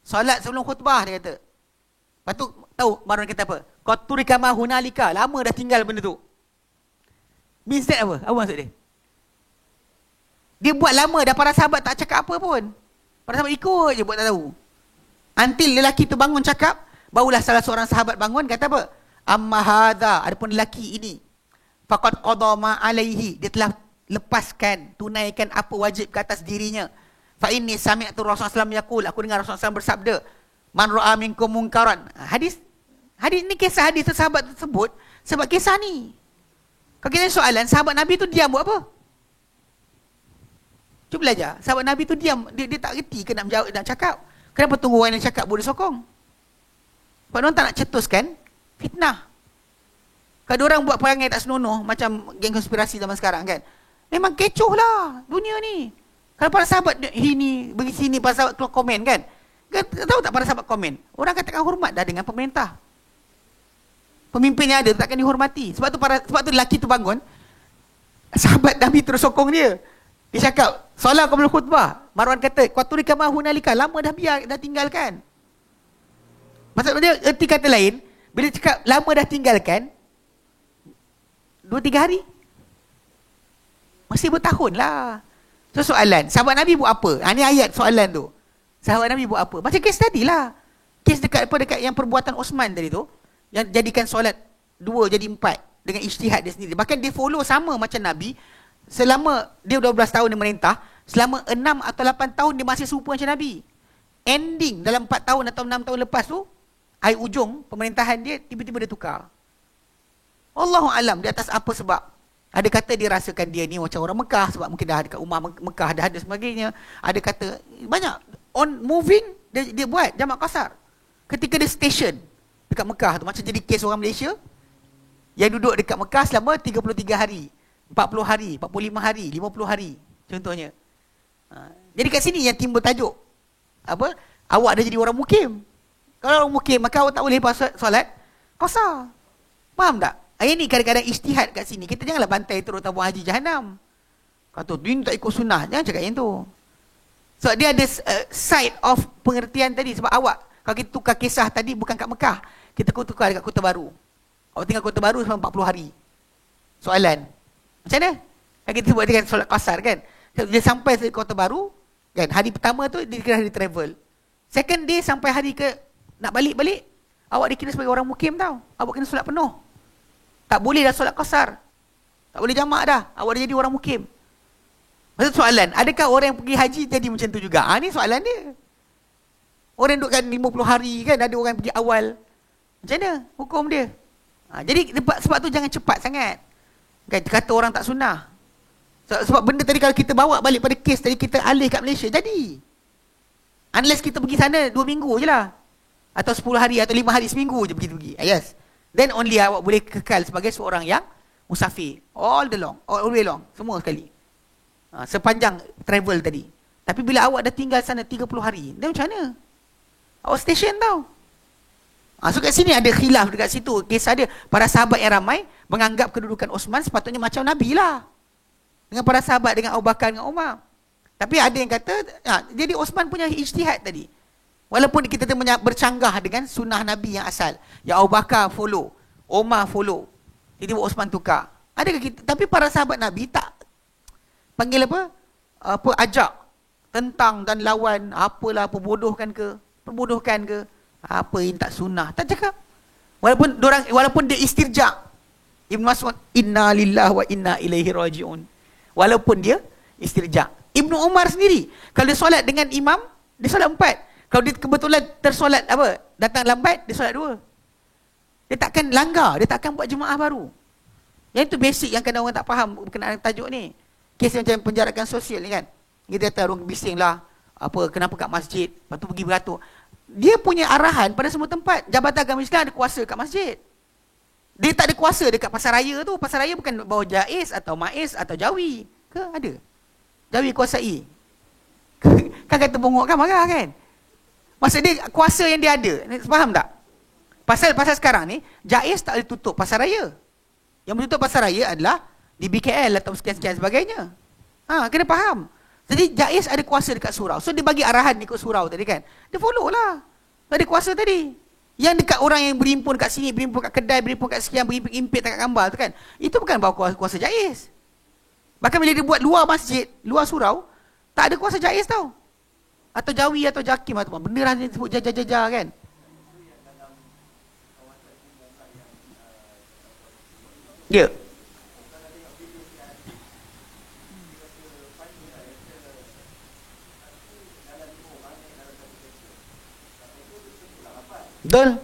Solat sebelum khutbah, dia kata. Lepas tu tahu Marwan kata apa? Qaturika ma hunalika, lama dah tinggal benda tu. Means that apa? Apa maksud dia? Dia buat lama dah, para sahabat tak cakap apa pun. Para sahabat ikut je buat tak tahu. Until lelaki tu bangun cakap, barulah salah seorang sahabat bangun kata apa? Amma hadza, adapun lelaki ini, faqad qada ma alaihi, dia telah lepaskan, tunaikan apa wajib ke atas dirinya. Fa inni sami'tu Rasulullah SAW yaqul, aku dengar Rasulullah SAW bersabda, man ra'a minkum munkaran. Hadis ni, kisah hadis sahabat tersebut sebab kisah ni. Kalau kita soalan, sahabat Nabi tu diam buat apa? Cuba belajar. Sahabat Nabi tu diam, dia tak reti ke nak menjawab, nak cakap. Kenapa tunggu orang yang cakap boleh sokong? Sebab orang tak nak cetuskan fitnah. Kalau orang buat perangai tak senonoh macam geng konspirasi zaman sekarang kan, memang kecoh lah dunia ni. Kalau para sahabat ini bagi sini, para sahabat keluar komen kan, tahu tak para sahabat komen? Orang katakan hormat dah dengan pemerintah. Pemimpinnya ada, takkan dihormati. Sebab tu lelaki tu bangun, sahabat Nabi terus sokong dia. Dia cakap, solat qabla khutbah. Marwan kata, qaturika ma hunalika, lama dah tinggalkan. Maksudnya erti kata lain, bila cakap lama dah tinggalkan, 2-3 hari, masih bertahun lah. So soalan, sahabat Nabi buat apa? Ni ayat soalan tu. Sahabat Nabi buat apa? Macam kes tadi lah. Kes dekat yang perbuatan Osman tadi tu, yang jadikan solat 2 jadi 4 dengan ijtihad dia sendiri. Bahkan dia follow sama macam Nabi. Selama dia 12 tahun dia merintah, selama 6 atau 8 tahun dia masih serupa macam Nabi. Ending dalam 4 tahun atau 6 tahun lepas tu, akhir ujung pemerintahan dia tiba-tiba dia tukar. Allahu alam di atas apa sebab. Ada kata dia rasakan dia ni macam orang Mekah sebab mungkin dah dekat rumah Mekah dah ada sebagainya. Ada kata banyak on moving dia buat jamak kasar. Ketika dia station dekat Mekah tu, macam jadi kes orang Malaysia yang duduk dekat Mekah selama 33 hari, 40 hari, 45 hari, 50 hari contohnya. Jadi kat sini yang timbul tajuk apa? Awak dah jadi orang mukim. Kalau orang mukim maka awak tak boleh lepas solat qasar. Faham tak? Ini kadang-kadang ijtihad kat sini. Kita janganlah bantai terus tabung haji jahanam. Kata dia tak ikut sunnah, jangan cakap yang tu. So dia ada side of pengertian tadi. Sebab awak, kalau kita tukar kisah tadi bukan kat Mekah, kita tukar dekat Kota Baru. Awak tinggal Kota Baru selama 40 hari. Soalan, macam mana? Kan kita buat dengan solat qasar kan. Dia sampai ke Kota Baru kan, hari pertama tu dia kira hari travel. Second day sampai hari ke nak balik-balik, awak dikira sebagai orang mukim tau. Awak kena solat penuh. Tak boleh dah solat qasar. Tak boleh jamak dah. Awak dah jadi orang mukim. Maksud soalan, adakah orang yang pergi haji jadi macam tu juga? Ni soalan dia. Orang duduk kan 50 hari kan, ada orang pergi awal. Macam mana hukum dia? Jadi sebab tu jangan cepat sangat. Kan, kata orang tak sunnah. Sebab benda tadi kalau kita bawa balik pada kes tadi, kita alih kat Malaysia, jadi. Unless kita pergi sana 2 minggu je lah. Atau 10 hari atau 5 hari, seminggu je pergi. Yes. Then only awak boleh kekal sebagai seorang yang musafir. All the way long. Semua sekali. Sepanjang travel tadi. Tapi bila awak dah tinggal sana 30 hari, then macam mana? Awak station tau. So kat sini ada khilaf dekat situ. Kisah dia, para sahabat yang ramai menganggap kedudukan Osman sepatutnya macam Nabi lah. Dengan para sahabat, dengan Abu Bakar, dengan Umar. Tapi ada yang kata, jadi Osman punya ijtihad tadi. Walaupun kita bercanggah dengan sunnah Nabi yang asal. Ya Abu Bakar follow, Umar follow. Jadi Osman tukar. Adakah kita, tapi para sahabat Nabi tak panggil ajak tentang dan lawan apalah, perbodohkan ke, apa yang tak sunnah, tak cakap. Walaupun dia istirja. Ibn Mas'ud, inna lillahi wa inna ilaihi raji'un. Walaupun dia istirja. Ibnu Umar sendiri, kalau dia solat dengan imam, dia solat 4. Kalau dia kebetulan tersolat datang lambat, dia solat 2. Dia takkan langgar, dia takkan buat jemaah baru. Yang itu basic yang kadang orang tak faham berkenaan tajuk ni. Kes macam penjarakan sosial ni kan. Kita kata orang bising lah, kenapa kat masjid, lepas tu pergi beratur. Dia punya arahan pada semua tempat. Jabatan Agama Islam ada kuasa kat masjid. Dia tak ada kuasa dekat pasar raya tu. Pasar raya bukan bawa Jais atau Maiz atau Jawi ke? Ada. Jawi kuasai. Kan kata bongok kan marah kan? Maksud dia kuasa yang dia ada. Faham tak? Pasal sekarang ni Jais tak boleh tutup pasar raya. Yang menutup pasar raya adalah di BKL atau sekian-sekian sebagainya. Kena faham. Jadi Jais ada kuasa dekat surau. So dia bagi arahan ikut surau tadi kan. Dia follow lah. Ada kuasa tadi. Yang dekat orang yang berimpun kat sini, berimpun kat kedai, berimpun kat sekian, berimpit kat gambar tu kan. Itu bukan bawa kuasa Jais. Bahkan bila dia buat luar masjid, luar surau, tak ada kuasa Jais tau. Atau Jawi atau Jakim atau benda lah dia sebut jajar-jajar kan. Ya. Yeah. Betul?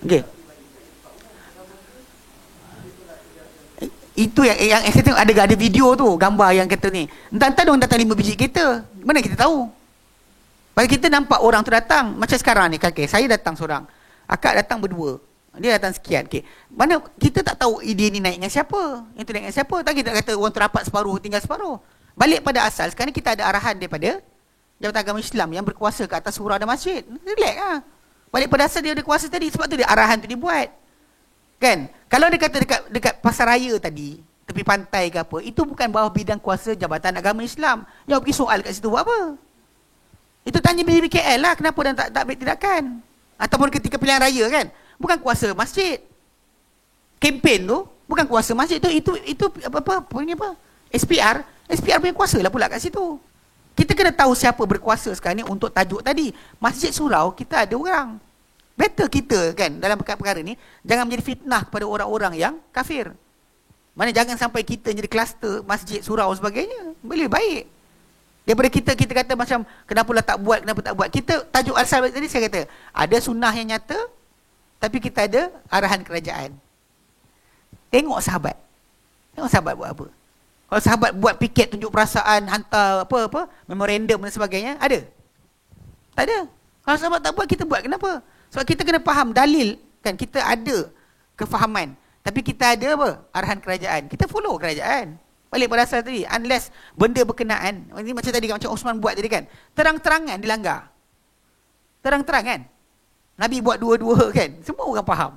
Okey. Itu yang saya tengok ada video tu, gambar yang kata ni. Entah-entah dia orang datang 5 biji kereta. Mana kita tahu? Pasal kita nampak orang tu datang. Macam sekarang ni, kakek. Saya datang seorang. Akak datang berdua. Dia datang sekian. Okay. Mana kita tak tahu dia ni naik dengan siapa. Yang tu naik dengan siapa. Tak kita kata orang tu rapat separuh, tinggal separuh. Balik pada asal. Sekarang kita ada arahan daripada Jabatan Agama Islam yang berkuasa ke atas surau dan masjid. Relax lah. Balik pada asal dia ada kuasa tadi. Sebab tu dia arahan tu dibuat. Kan? Kalau dia kata dekat pasar raya tadi, tepi pantai ke apa, itu bukan bawah bidang kuasa Jabatan Agama Islam. Jawab pergi soal kat situ buat apa? Itu tanya BKL lah. Kenapa dan tak ambil tindakan? Ataupun ketika pilihan raya kan? Bukan kuasa masjid. Kempen tu bukan kuasa masjid tu. Itu apa? SPR punya kuasa lah pula kat situ. Kita kena tahu siapa berkuasa sekarang ni untuk tajuk tadi. Masjid surau kita ada orang. Better kita kan dalam perkara ni jangan menjadi fitnah kepada orang-orang yang kafir. Mana jangan sampai kita jadi kluster masjid surau sebagainya. Boleh baik. Daripada kita kata macam kenapa tak buat. Kita tajuk asal tadi saya kata ada sunnah yang nyata tapi kita ada arahan kerajaan. Tengok sahabat buat apa. Kalau sahabat buat piket tunjuk perasaan, hantar apa memorandum dan sebagainya, ada? Tak ada. Kalau sahabat tak buat, kita buat. Kenapa? Sebab kita kena faham dalil kan, kita ada kefahaman tapi kita ada arahan kerajaan. Kita follow kerajaan. Balik pada asal tadi, unless benda berkenaan, ini macam tadi macam Osman buat tadi kan, terang-terangan dilanggar. Terang-terangan. Nabi buat dua-dua kan. Semua orang faham.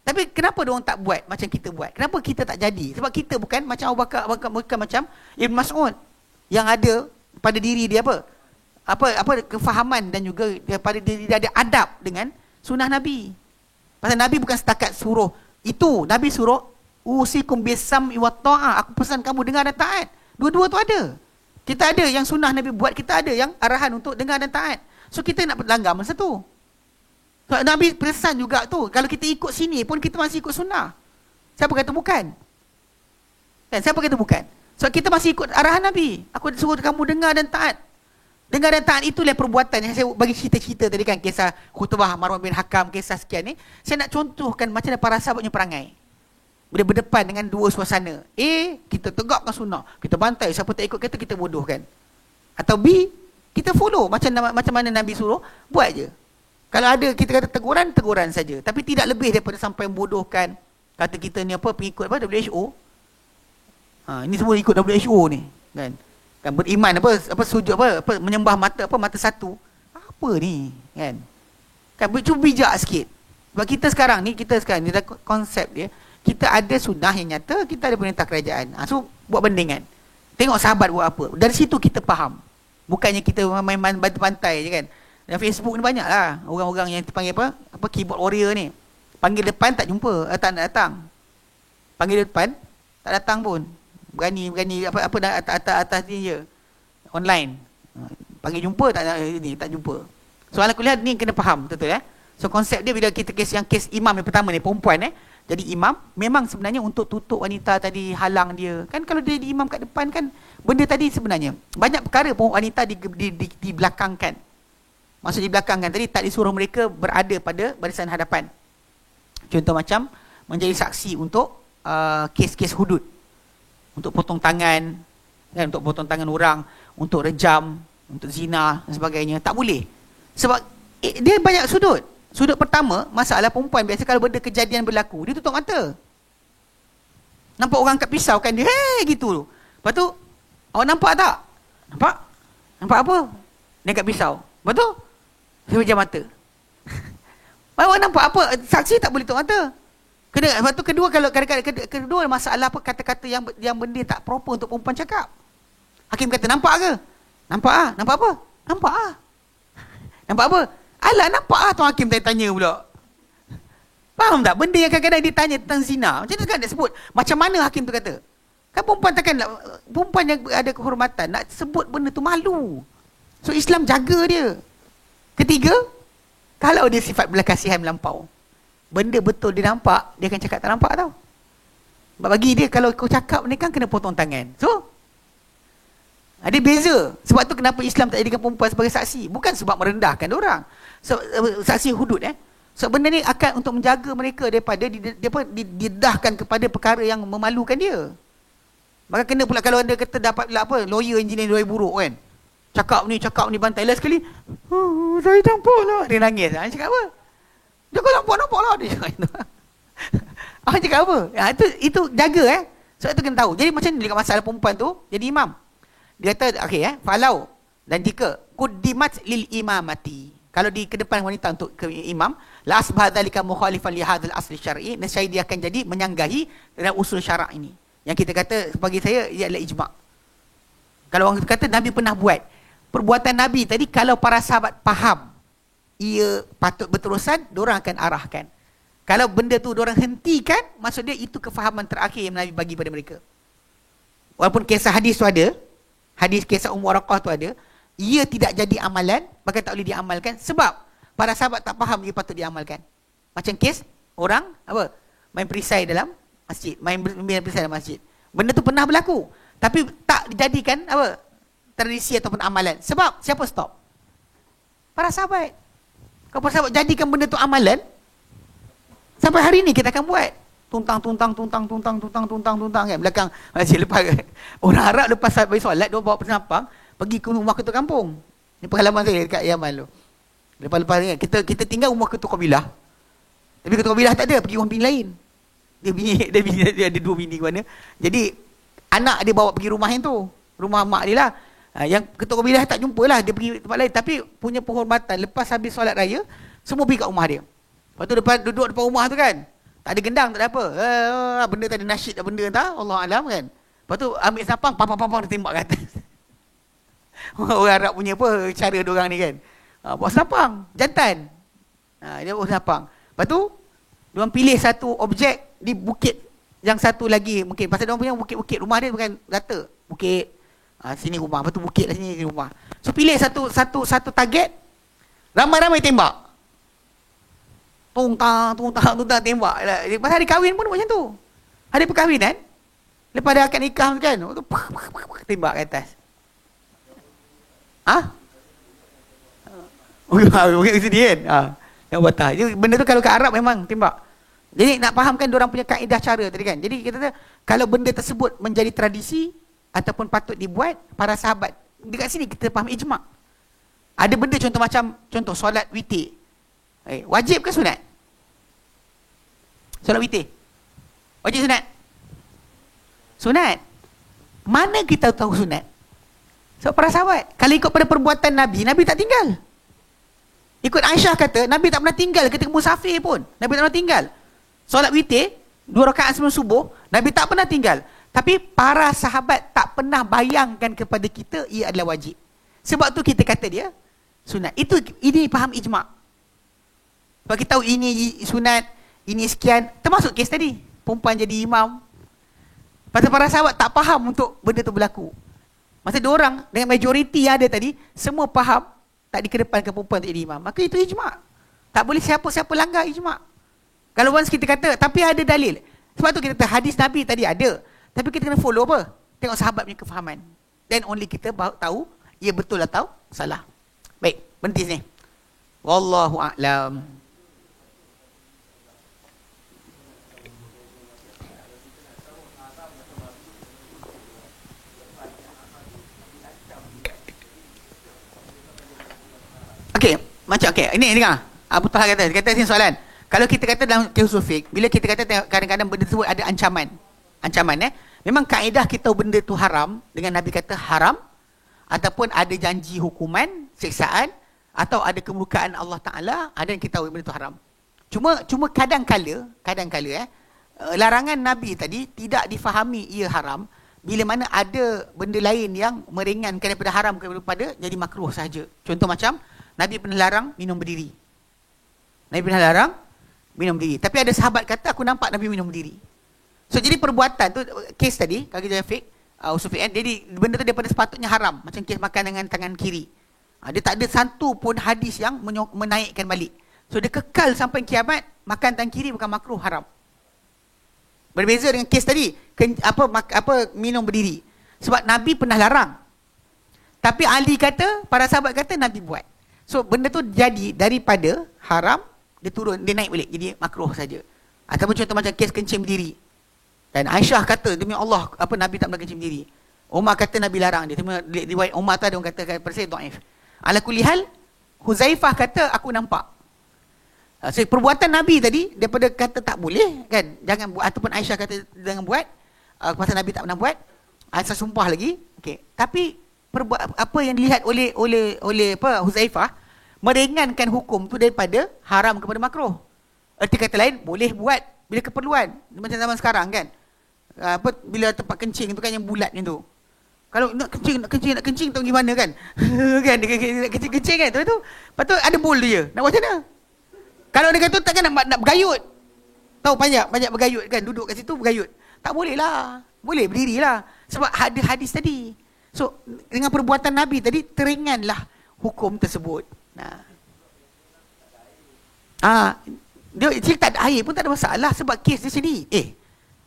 Tapi kenapa diorang tak buat macam kita buat? Kenapa kita tak jadi? Sebab kita bukan macam Abu Bakar, bukan macam Ibn Mas'ud yang ada pada diri dia apa kefahaman dan juga pada diri dia ada adab dengan sunnah Nabi. Pasal Nabi bukan setakat suruh itu, Nabi suruh usikum bisam'i wa ta'ah. Aku pesan kamu dengar dan taat. Dua-dua tu ada. Kita ada yang sunnah Nabi buat, kita ada yang arahan untuk dengar dan taat. So kita nak langgar masa tu. So, Nabi pesan juga tu, kalau kita ikut sini pun kita masih ikut sunnah. Siapa kata bukan? Kan, siapa kata bukan? So kita masih ikut arahan Nabi. Aku suruh kamu dengar dan taat. Dengar dan taat itulah perbuatan yang saya bagi cerita-cerita tadi kan, kisah khutbah Marwan bin Hakam, kisah sekian ni. Saya nak contohkan macam mana para sahabatnya perangai. Bila berdepan dengan dua suasana, A, kita tegakkan sunnah, kita bantai, siapa tak ikut kita bodohkan. Atau B, kita follow macam mana Nabi suruh, buat je. Kalau ada kita kata teguran saja, tapi tidak lebih daripada sampai membodohkan. Kata kita ni apa, pengikut apa, WHO. Ini semua ikut WHO ni, kan? Kan beriman apa sujud apa menyembah mata satu. Apa ni, kan? Kan cuba bijak sikit. Sebab kita sekarang ni konsep dia, kita ada sunnah yang nyata, kita ada perintah kerajaan. So buat bandingan. Tengok sahabat buat apa. Dari situ kita faham. Bukannya kita main bantu pantai je kan. Dan Facebook ni banyak lah orang-orang yang panggil apa keyboard warrior ni. Panggil depan tak jumpa, tak nak datang. Panggil depan tak datang pun. Berani atas ni je. Online. Panggil jumpa tak jumpa. Soalan kuliah ni kena faham betul So konsep dia bila kita kes imam yang pertama ni perempuan jadi imam memang sebenarnya untuk tutup wanita tadi, halang dia. Kan kalau dia di imam kat depan kan benda tadi sebenarnya banyak perkara pun wanita di belakangkan. Maksud di belakangkan tadi tak disuruh mereka berada pada barisan hadapan. Contoh macam menjadi saksi untuk kes-kes hudud. Untuk potong tangan, kan, untuk potong tangan orang, untuk rejam, untuk zina dan sebagainya. Tak boleh. Sebab dia banyak sudut. Sudut pertama, masalah perempuan biasa kalau benda kejadian berlaku, dia tutup mata. Nampak orang angkat pisau kan dia, gitu. Lepas tu, awak nampak tak? Nampak? Nampak apa? Dia angkat pisau. Lepas tu, dia pejam mata. Awak nampak apa? Saksi tak boleh tutup mata. Lepas tu kedua, kalau kadang-kadang kedua masalah apa kata-kata yang benda tak proper untuk perempuan cakap. Hakim kata, nampak ke? Nampak nampak apa? Nampak nampak apa? Alah, nampak tuan hakim tanya pula. Faham tak? Benda yang kadang-kadang dia tanya tentang zina. Macam tu kan dia sebut. Macam mana hakim tu kata? Kan perempuan yang ada kehormatan nak sebut benda tu malu. So Islam jaga dia. Ketiga, kalau dia sifat belas kasihan melampau, benda betul dia nampak, dia akan cakap tak nampak tau. Sebab bagi dia kalau kau cakap ni kan kena potong tangan. So ada beza. Sebab tu kenapa Islam tak jadikan perempuan sebagai saksi. Bukan sebab merendahkan orang. Saksi hudud So benda ni akan untuk menjaga mereka daripada didedahkan kepada perkara yang memalukan dia. Maka kena pula kalau anda kata dapat pula apa, lawyer engineer lawyer buruk kan. Cakap ni bantai last sekali. Saya nampak lah. Dia nangis. Cakap apa? Dia kau nampak lah. Dia cakap itu. Cakap apa? Itu jaga Sebab tu kena tahu. Jadi macam ni dekat masalah perempuan tu jadi imam. Dia kata falau dan jika quddimat lil imamati, kalau di kedepan wanita untuk ke imam, la asbah dzalika mukhalifan li hadzal asli syar'i, nescaya dia akan jadi menyanggahi dengan usul syarak ini. Yang kita kata bagi saya ia adalah ijma'. Kalau orang kata Nabi pernah buat perbuatan Nabi tadi, kalau para sahabat faham ia patut berterusan, diorang akan arahkan. Kalau benda tu diorang hentikan, maksud dia itu kefahaman terakhir yang Nabi bagi pada mereka. Walaupun kisah hadis tu ada, hadis kisah Waraqah tu ada, ia tidak jadi amalan, bahkan tak boleh diamalkan sebab para sahabat tak faham ia patut diamalkan. Macam kes orang main perisai dalam masjid, main perisai dalam masjid. Benda tu pernah berlaku, tapi tak dijadikan tradisi ataupun amalan. Sebab siapa stop? Para sahabat. Kalau para sahabat jadikan benda tu amalan, sampai hari ni kita akan buat. Tuntang kan belakang masjid. Lepas orang Arab lepas bagi solat, dia bawa penampang pergi ke rumah ketua kampung. Ini pengalaman saya dekat Yaman tu. Lepas ni kita tinggal rumah ketua kabilah. Tapi ketua kabilah tak ada, pergi rumah bini lain. Dia ada dua bini mana. Jadi anak dia bawa pergi rumah yang tu, rumah mak dia lah. Yang ketua kabilah tak jumpa lah, dia pergi tempat lain. Tapi punya penghormatan, lepas habis solat raya, semua pergi kat rumah dia. Lepas tu duduk depan rumah tu kan, tak ada gendang, tak ada apa. Benda tak ada nasyid, benda tak, Allah Alam kan. Lepas tu ambil sapang, pam, dia tembak kat atas. Orang Arab punya apa, cara diorang ni kan. Bawa sapang, jantan. Dia bawa sapang. Lepas tu, diorang pilih satu objek di bukit. Yang satu lagi, mungkin. Pasal diorang punya bukit-bukit. Rumah dia bukan rata. Bukit. Sini rumah. Lepas tu bukit lah sini rumah. So pilih satu target. Ramai-ramai tembak. Tungtang tembak. Lepas hari kahwin pun macam tu. Hari perkahwinan, lepas ada akad nikah kan, tembak ke atas. Bukit sini kan. Yang batas. Benda tu kalau kat Arab memang tembak. Jadi nak fahamkan diorang punya kaedah cara tadi kan. Jadi kita kata, kalau benda tersebut menjadi tradisi ataupun patut dibuat, para sahabat, dekat sini kita faham ijma'. Ada benda contoh macam, contoh solat witir. Wajib ke sunat? Solat witir. Wajib sunat? Sunat. Mana kita tahu sunat? Sebab para sahabat, kalau ikut pada perbuatan Nabi, Nabi tak tinggal. Ikut Aisyah kata, Nabi tak pernah tinggal ketika musafir pun. Nabi tak pernah tinggal. Solat witir, 2 rakaat sebelum subuh, Nabi tak pernah tinggal. Tapi para sahabat tak pernah bayangkan kepada kita ia adalah wajib. Sebab tu kita kata dia sunat. Ini faham ijma'. Sebab kita tahu ini sunat, ini sekian. Termasuk kes tadi, perempuan jadi imam. Pasal para sahabat tak faham untuk benda tu berlaku. Masa diorang dengan majoriti yang ada tadi, semua faham tak dikedepankan perempuan untuk jadi imam. Maka itu ijma'. Tak boleh siapa-siapa langgar ijma'. Kalau once kita kata, tapi ada dalil. Sebab tu kita kata hadis Nabi tadi ada. Tapi kita kena follow apa? Tengok sahabat punya kefahaman. Then only kita tahu, ia betul atau salah. Baik, berhenti sini. Wallahu a'lam. Okey, macam okey. Ini dengar. Abu Talha kata sini soalan. Kalau kita kata dalam kisah fiqh, bila kita kata kadang-kadang benda tersebut ada ancaman. Memang kaedah kita tahu benda tu haram dengan Nabi kata haram, ataupun ada janji hukuman, siksaan, atau ada kemurkaan Allah Taala, ada yang kita tahu benda tu haram. Cuma kadang-kala larangan Nabi tadi tidak difahami ia haram bila mana ada benda lain yang meringankan daripada haram kepada jadi makruh saja. Contoh macam Nabi pernah larang minum berdiri. Tapi ada sahabat kata aku nampak Nabi minum berdiri. So jadi perbuatan tu, kes tadi kalau kita fiqh, usul fiqh, jadi benda tu daripada sepatutnya haram. Macam kes makan dengan tangan kiri. Dia tak ada satu pun hadis yang menaikkan balik. So dia kekal sampai kiamat, makan tangan kiri bukan makruh, haram. Berbeza dengan kes tadi, minum berdiri. Sebab Nabi pernah larang. Tapi Ali kata, para sahabat kata Nabi buat. So benda tu jadi daripada haram, dia turun, dia naik balik jadi makruh saja. Ataupun contoh macam kes kencing berdiri. Dan Aisyah kata, demi Allah, Nabi tak pernah kencing berdiri. Umar kata Nabi larang dia. Riwayat Umar tu ada orang kata persis dhaif. Ala kulli hal, Huzaifah kata aku nampak. So perbuatan Nabi tadi daripada kata tak boleh kan, jangan buat, ataupun Aisyah kata jangan buat, pasal Nabi tak pernah buat, asal sumpah lagi. Okey. Tapi apa yang dilihat oleh Huzaifah meringankan hukum tu daripada haram kepada makruh. Erti kata lain, boleh buat bila keperluan. Macam zaman sekarang kan. Bila tempat kencing tu kan yang bulat macam tu. Kalau nak kencing tu gimana kan? Kan dia kencing kan. Lepas tu ada bowl dia. Nak buat macam mana? Kalau dia kata takkan nak bergayut. Tahu banyak bergayut kan, duduk kat situ bergayut. Tak boleh lah. Boleh berdiri lah. Sebab ada hadis tadi. So dengan perbuatan Nabi tadi teringanlah hukum tersebut. Dia tak ada air pun tak ada masalah sebab kes di sini.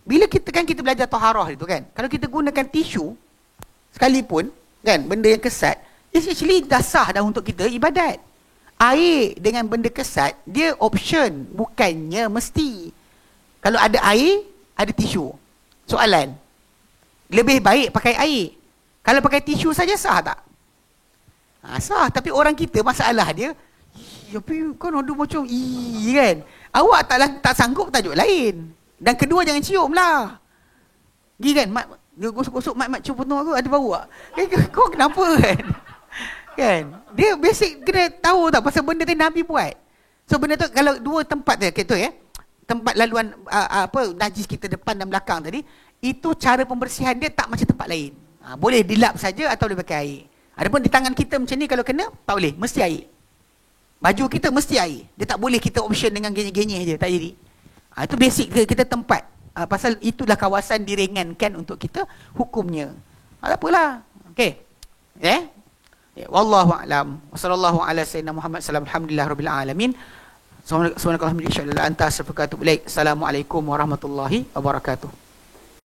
Bila kita belajar taharah itu kan, kalau kita gunakan tisu sekalipun kan, benda yang kesat, it's actually dah sah dah untuk kita ibadat. Air dengan benda kesat dia option, bukannya mesti. Kalau ada air, ada tisu. Soalan, lebih baik pakai air. Kalau pakai tisu saja sah tak? Sah, tapi orang kita masalah dia, tapi kan ada macam kan. Awak tak sanggup tajuk lain. Dan kedua jangan cium lah. Gi kan, mak dia gosok-gosok mak cium penuh aku ada bau tak? Kau kenapa kan? Kan? Dia basic kena tahu tak pasal benda tu Nabi buat. So benda tu kalau dua tempat dia gitu ya. Tempat laluan najis kita depan dan belakang tadi, itu cara pembersihan dia tak macam tempat lain. Boleh dilap saja atau boleh pakai air. Adapun di tangan kita macam ni kalau kena, tak boleh, mesti air. Baju kita mesti air. Dia tak boleh kita option dengan genyih-genyih je, tak jadi. Itu basic kita tempat. Pasal itulah kawasan diringankan untuk kita hukumnya. Tak apalah. Okey. Wallahu a'lam. Wassallallahu ala sayyidina Muhammad sallallahu alhamdulillahirabbil alamin. Subhanakallahumma wa bihamdika asyhadu an la ilaha illa anta astaghfiruka wa atubu ilaik. Assalamualaikum warahmatullahi wabarakatuh.